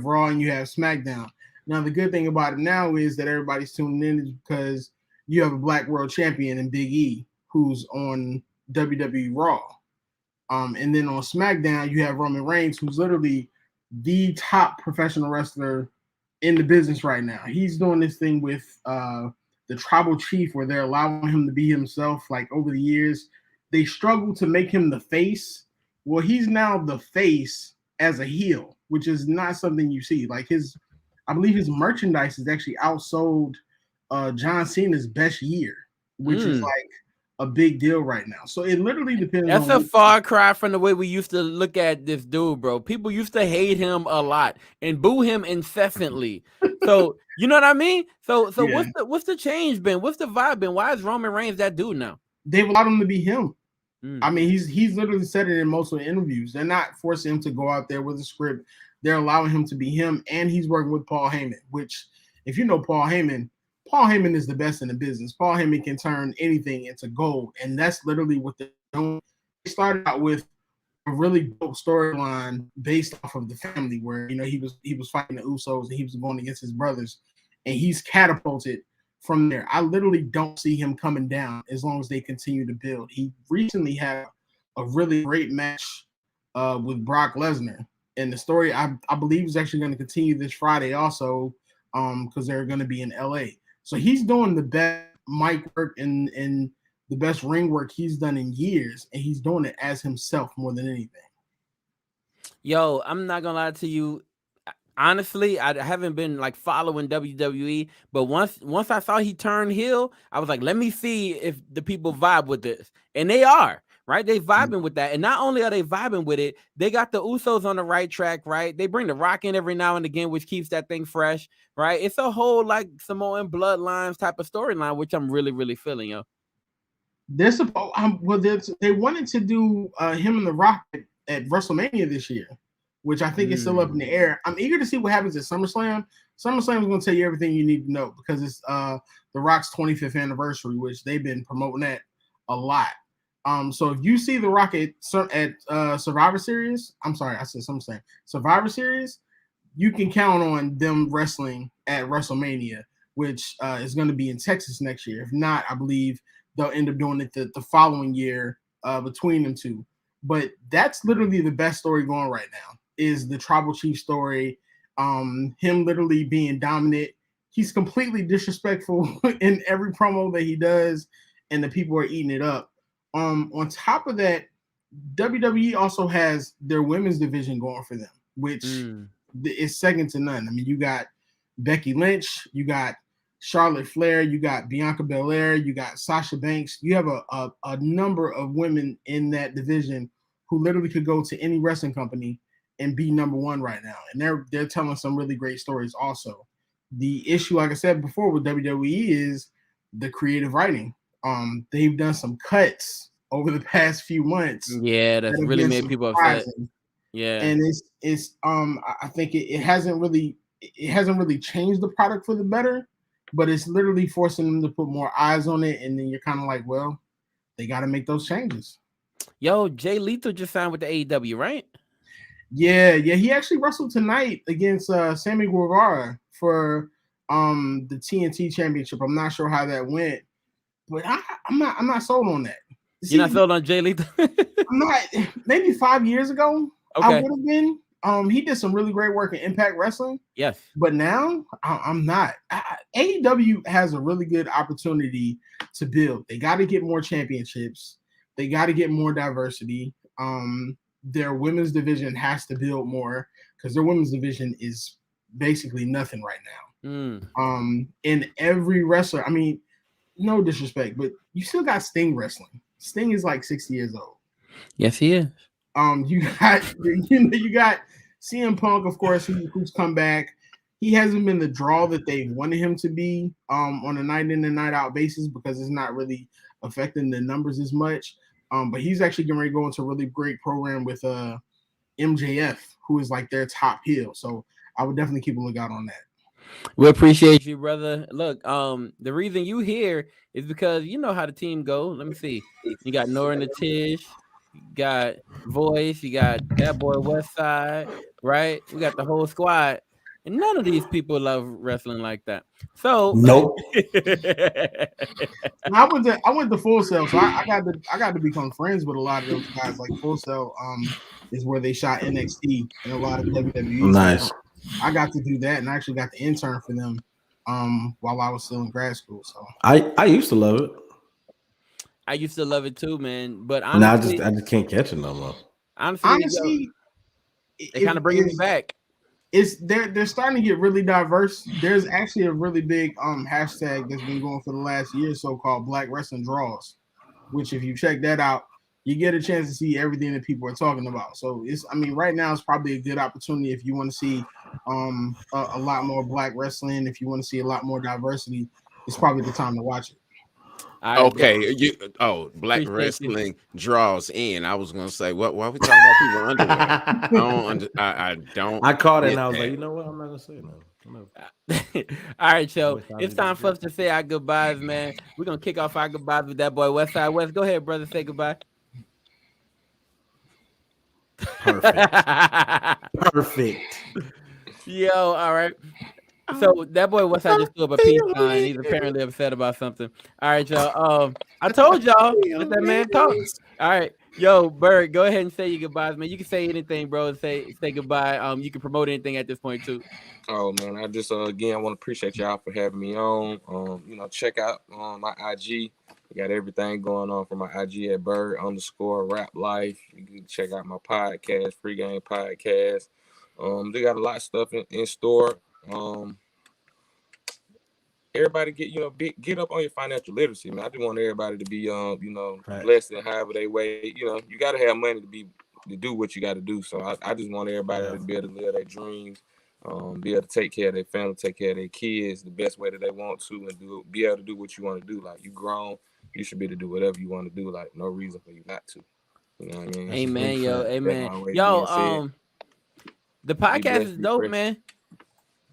S12: Raw and you have SmackDown. Now, the good thing about it now is that everybody's tuning in is because you have a Black World Champion in Big E who's on WWE Raw. And then on SmackDown, you have Roman Reigns, who's literally the top professional wrestler in the business right now. He's doing this thing with the Tribal Chief where they're allowing him to be himself. Like over the years, they struggle to make him the face. Well, he's now the face as a heel, which is not something you see. Like I believe his merchandise is actually outsold John Cena's best year, which is like a big deal right now. So it literally depends.
S7: That's a far cry from the way we used to look at this dude, bro. People used to hate him a lot and boo him incessantly. So you know what I mean? So yeah. What's the change been? What's the vibe been? Why is Roman Reigns that dude now?
S12: They've allowed him to be him. I mean, he's literally said it in most of the interviews. They're not forcing him to go out there with a script. They're allowing him to be him, and he's working with Paul Heyman, which, if you know Paul Heyman is the best in the business. Paul Heyman can turn anything into gold, and that's literally what they're doing. They started out with a really dope storyline based off of the family, where he was fighting the Usos and he was going against his brothers, and he's catapulted from there. I literally don't see him coming down as long as they continue to build. He recently had a really great match with Brock Lesnar, and the story I believe is actually going to continue this Friday also, because they're going to be in LA. So he's doing the best mic work and the best ring work he's done in years, and he's doing it as himself more than anything.
S7: Yo, I'm not gonna lie to you. Honestly, I haven't been like following WWE, but once I saw he turned heel, I was like, let me see if the people vibe with this, and they are. Right, they vibing with that, and not only are they vibing with it, they got the Usos on the right track. Right, they bring the Rock in every now and again, which keeps that thing fresh. Right, it's a whole like Samoan bloodlines type of storyline, which I'm really, really feeling, yo.
S12: They're supposed they wanted to do him and the Rock at WrestleMania this year, which I think is still up in the air. I'm eager to see what happens at SummerSlam. SummerSlam is going to tell you everything you need to know because it's the Rock's 25th anniversary, which they've been promoting that a lot. So if you see the Rock at Survivor Series, I'm sorry, I said SummerSlam, Survivor Series, you can count on them wrestling at WrestleMania, which is going to be in Texas next year. If not, I believe they'll end up doing it the following year between them two. But that's literally the best story going right now is the Tribal Chief story. Him literally being dominant. He's completely disrespectful in every promo that he does, and the people are eating it up. On top of that, WWE also has their women's division going for them, which is second to none. I mean, you got Becky Lynch, you got Charlotte Flair, you got Bianca Belair, you got Sasha Banks. You have a number of women in that division who literally could go to any wrestling company and be number one right now. And they're telling some really great stories also. The issue, like I said before, with WWE is the creative writing. They've done some cuts over the past few months.
S7: Yeah, that's really made people upset. Yeah,
S12: and it's I think it hasn't really changed the product for the better, but it's literally forcing them to put more eyes on it, and then you're kind of like, well, they got to make those changes.
S7: Yo, Jay Lethal just signed with the AEW, right?
S12: Yeah, he actually wrestled tonight against Sammy Guevara for the TNT Championship. I'm not sure how that went, but I'm not sold on that.
S7: You're not sold on Jay Lethal?
S12: I'm not. Maybe 5 years ago,
S7: okay,
S12: I would have been. He did some really great work in Impact Wrestling.
S7: Yes, but
S12: now I'm not. AEW has a really good opportunity to build. They got to get more championships. They got to get more diversity. Their women's division has to build more because their women's division is basically nothing right now. And every wrestler, I mean, no disrespect, but you still got Sting wrestling. Sting is like 60 years old.
S7: Yes, he is.
S12: You got CM Punk, of course, who's come back. He hasn't been the draw that they wanted him to be on a night in and night out basis because it's not really affecting the numbers as much. But he's actually getting ready to go into a really great program with MJF, who is like their top heel. So I would definitely keep a lookout on that.
S7: We appreciate you, brother. Look, the reason you here is because you know how the team go. Let me see. You got Nora and the Tish, you got Voice, you got that boy Westside, right? We got the whole squad. And none of these people love wrestling like that. So
S11: nope.
S12: I went to Full Sail, so I got to become friends with a lot of those guys. Like Full Sail is where they shot NXT and a lot of WWE.
S11: Nice.
S12: So I got to do that, and I actually got the intern for them while I was still in grad school. So
S11: I used to love it.
S7: I used to love it too, man. But honestly,
S11: now I just can't catch it no more.
S12: Honestly,
S7: they kind of bringing me back.
S12: They're starting to get really diverse. There's actually a really big hashtag that's been going for the last year or so called Black Wrestling Draws, which if you check that out, you get a chance to see everything that people are talking about. So right now it's probably a good opportunity if you want to see a lot more Black wrestling, if you want to see a lot more diversity, it's probably the time to watch it.
S9: Okay, Black wrestling draws in. I was gonna say, why are we talking about people underwear? I don't.
S11: I caught it and I was like, you know what? I'm not gonna say no.
S7: All right, so it's time for us to say our goodbyes, man. We're gonna kick off our goodbyes with that boy Westside West. Go ahead, brother. Say goodbye.
S11: Perfect.
S7: Yo, all right. So that boy Westside just threw up a peace sign. He's apparently upset about something. All right, y'all. I told y'all, let that man talk. All right. Yo, Bird, go ahead and say your goodbyes, man. You can say anything, bro. Say goodbye. You can promote anything at this point too.
S10: Oh man, I just again I want to appreciate y'all for having me on. Check out my IG. I got everything going on for my IG at Bird_Rap Life. You can check out my podcast, Free Game Podcast. They got a lot of stuff in store. Everybody get up on your financial literacy, man. I just want everybody to be blessed in however they way. You got to have money to do what you got to do. So I just want everybody to be able to live their dreams, be able to take care of their family, take care of their kids the best way that they want to, and be able to do what you want to do. Like, you grown, you should be able to do whatever you want to do. Like, no reason for you not to. You know what I mean?
S7: Amen, yo, amen.
S10: Always
S7: Yo,
S10: being said.
S7: the
S10: Be
S7: podcast
S10: blessed,
S7: is
S10: be
S7: dope,
S10: fresh.
S7: man.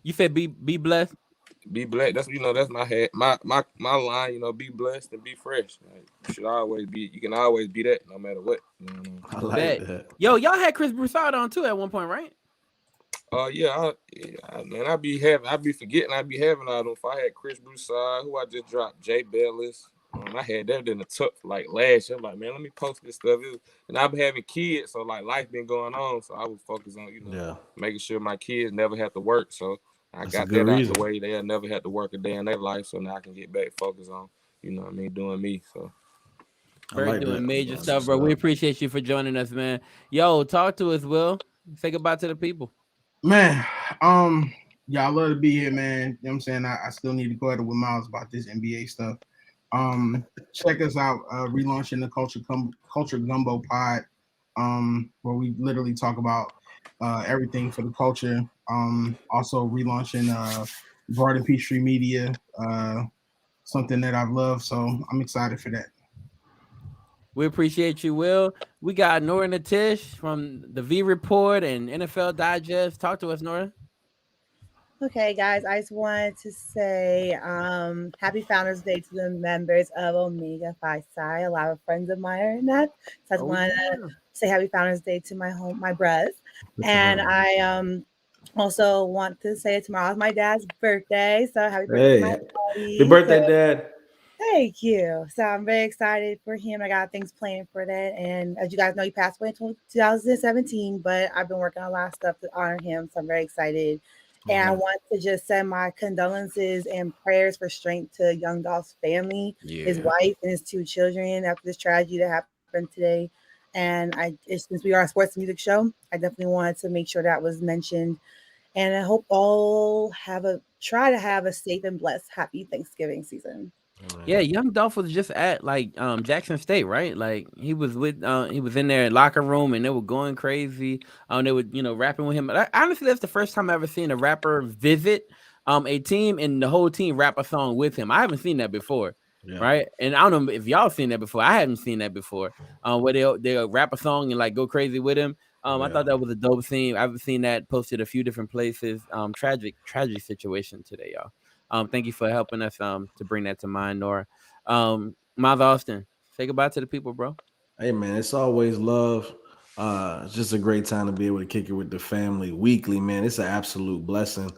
S7: You said be blessed.
S10: Be blessed. That's my head. My line. Be blessed and be fresh. Like, you should always be. You can always be that, no matter what.
S11: I like
S7: Bet.
S11: that.
S7: Yo, y'all had Chris Broussard on too at one point, right?
S10: Man, I be forgetting. I be having all them. If I had Chris Broussard, who I just dropped, Jay Bellis. I had that in the tuck like last year. I'm like, man, let me post this stuff. And I've been having kids, so like life been going on. So I was focused on making sure my kids never have to work. So I got that out the way. They'll never have to work a day in their life. So now I can get back focused on, doing me. So
S7: We're doing major stuff, bro. We appreciate you for joining us, man. Yo, talk to us, Will. Say goodbye to the people.
S12: Man, y'all love to be here, man. You know what I'm saying? I still need to go ahead with Miles about this NBA stuff. Check us out, relaunching the Culture Gumbo Pod, where we literally talk about everything for the culture. Also relaunching Broad and Peachtree Media, something that I've loved, so I'm excited for that.
S7: We appreciate you, Will. We got Nora Natish from the V Report and NFL Digest. Talk to us, Nora.
S13: Okay, guys, I just wanted to say happy Founders Day to the members of Omega Phi Psi. A lot of friends of mine are in that. So I just wanted to say happy Founders Day to my bros. And I also want to say tomorrow's my dad's birthday. So happy birthday to my daddy.
S11: Happy birthday, Dad.
S13: Thank you. So I'm very excited for him. I got things planned for that. And as you guys know, he passed away in 2017, but I've been working on a lot of stuff to honor him. So I'm very excited. And I want to just send my condolences and prayers for strength to Young Dolph's family, his wife, and his 2 children after this tragedy that happened today. And since we are a sports music show, I definitely wanted to make sure that was mentioned. And I hope all try to have a safe and blessed, happy Thanksgiving season.
S7: Yeah, Young Dolph was just at Jackson State, right? Like he was in their locker room and they were going crazy. They were rapping with him. Honestly, that's the first time I ever seen a rapper visit a team and the whole team rap a song with him. I haven't seen that before, right? And I don't know if y'all seen that before. I haven't seen that before. Where they'll rap a song and like go crazy with him. I thought that was a dope scene. I've seen that posted a few different places. Tragic situation today, y'all. Thank you for helping us to bring that to mind, Nora. Miles Austin, say goodbye to the people, bro.
S11: Hey man, it's always love. It's just a great time to be able to kick it with the family weekly, man. It's an absolute blessing.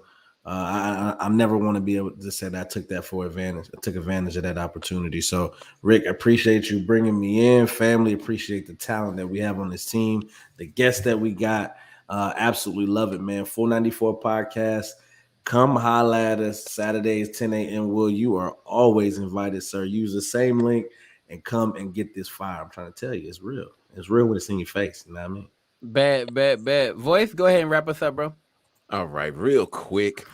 S11: I never want to be able to say that I took that for advantage. I took advantage of that opportunity. So, Rick, appreciate you bringing me in. Family, appreciate the talent that we have on this team, the guests that we got. Absolutely love it, man. 494 podcast. Come holla at us Saturdays, 10 a.m. Will, you are always invited, sir. Use the same link and come and get this fire. I'm trying to tell you, it's real. It's real when it's in your face. You know what I mean?
S7: Bad. Voice, go ahead and wrap us up, bro.
S9: All right, real quick.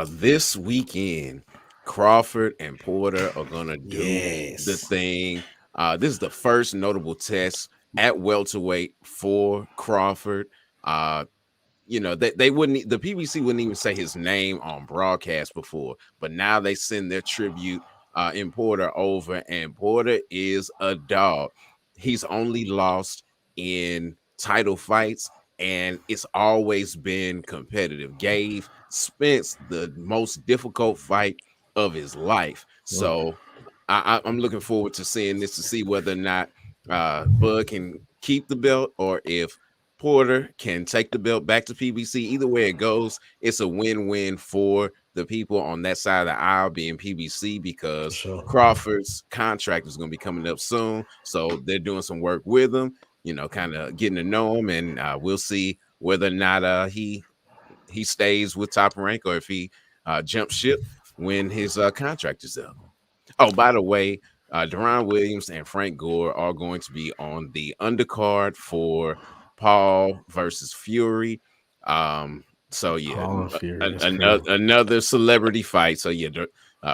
S9: This weekend, Crawford and Porter are gonna do the thing. This is the first notable test at welterweight for Crawford. They wouldn't, the PBC wouldn't even say his name on broadcast before, but now they send their tribute in Porter over, and Porter is a dog. He's only lost in title fights, and it's always been competitive. Gave Spence the most difficult fight of his life. So I'm looking forward to seeing this to see whether or not Bud can keep the belt or if Porter can take the belt back to PBC. Either way it goes, it's a win-win for the people on that side of the aisle, being PBC, because Crawford's contract is going to be coming up soon. So they're doing some work with him, kind of getting to know him, and we'll see whether or not he stays with Top Rank or if he jumps ship when his contract is up. Oh, by the way, Deron Williams and Frank Gore are going to be on the undercard for Paul versus Fury. So yeah,
S11: Paul and Fury, that's crazy.
S9: another celebrity fight. So yeah,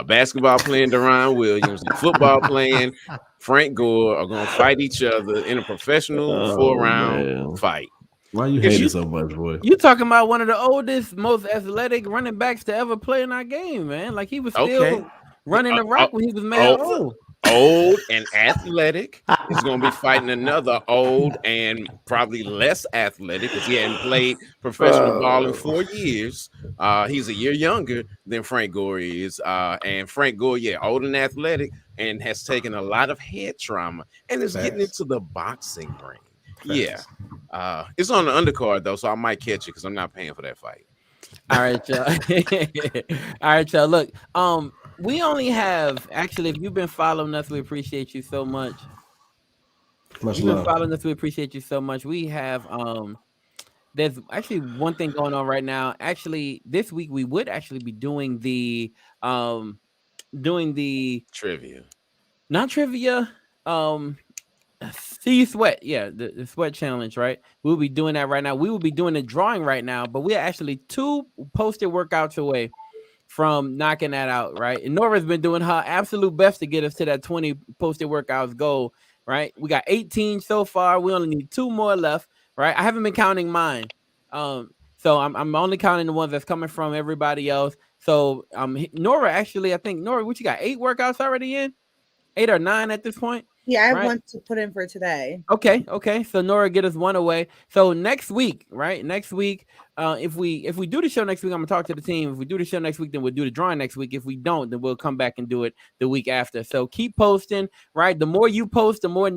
S9: basketball playing Deron Williams and football playing Frank Gore are gonna fight each other in a professional 4-round fight.
S11: Why you
S7: If
S11: hate
S7: you-
S11: it so much, boy?
S7: You talking about one of the oldest, most athletic running backs to ever play in our game, man? Like he was still running the rock when he was mad old.
S9: Old and athletic is going to be fighting another old and probably less athletic because he hadn't played professional ball in 4 years. He's a year younger than Frank Gore is. And Frank Gore, old and athletic and has taken a lot of head trauma and is getting into the boxing ring. Yeah. It's on the undercard, though, so I might catch it because I'm not paying for that fight.
S7: All right, y'all. All right, y'all. Look, we only have actually. If you've been following us, we appreciate you so much.
S11: Much
S7: You've been
S11: love.
S7: following us, we appreciate you so much. We have there's actually one thing going on right now. Actually, this week we would actually be doing the
S9: trivia,
S7: not trivia. See you sweat, the sweat challenge, right? We'll be doing that right now. We will be doing a drawing right now, but we're actually 2 posted workouts away from knocking that out, right? And Nora's been doing her absolute best to get us to that 20 posted workouts goal, right? We got 18 so far. We only need 2 more left, right? I haven't been counting mine. So I'm only counting the ones that's coming from everybody else. So Nora, actually, I think Nora, what you got? 8 workouts already in? 8 or 9 at this point?
S13: Yeah, I have
S7: right?
S13: one to put in for today.
S7: Okay. So Nora, get us 1 away. So next week, right? Next week, if we do the show next week, I'm gonna talk to the team. If we do the show next week, then we'll do the drawing next week. If we don't, then we'll come back and do it the week after. So keep posting, right? The more you post, the more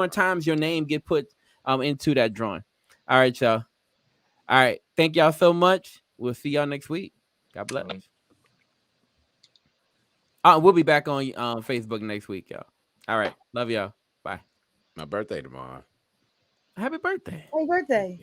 S7: times your name get put into that drawing. All right, y'all. All right. Thank y'all so much. We'll see y'all next week. God bless. We'll be back on Facebook next week, y'all. All right. Love y'all. Bye.
S9: My birthday tomorrow.
S7: Happy birthday.
S13: Happy birthday.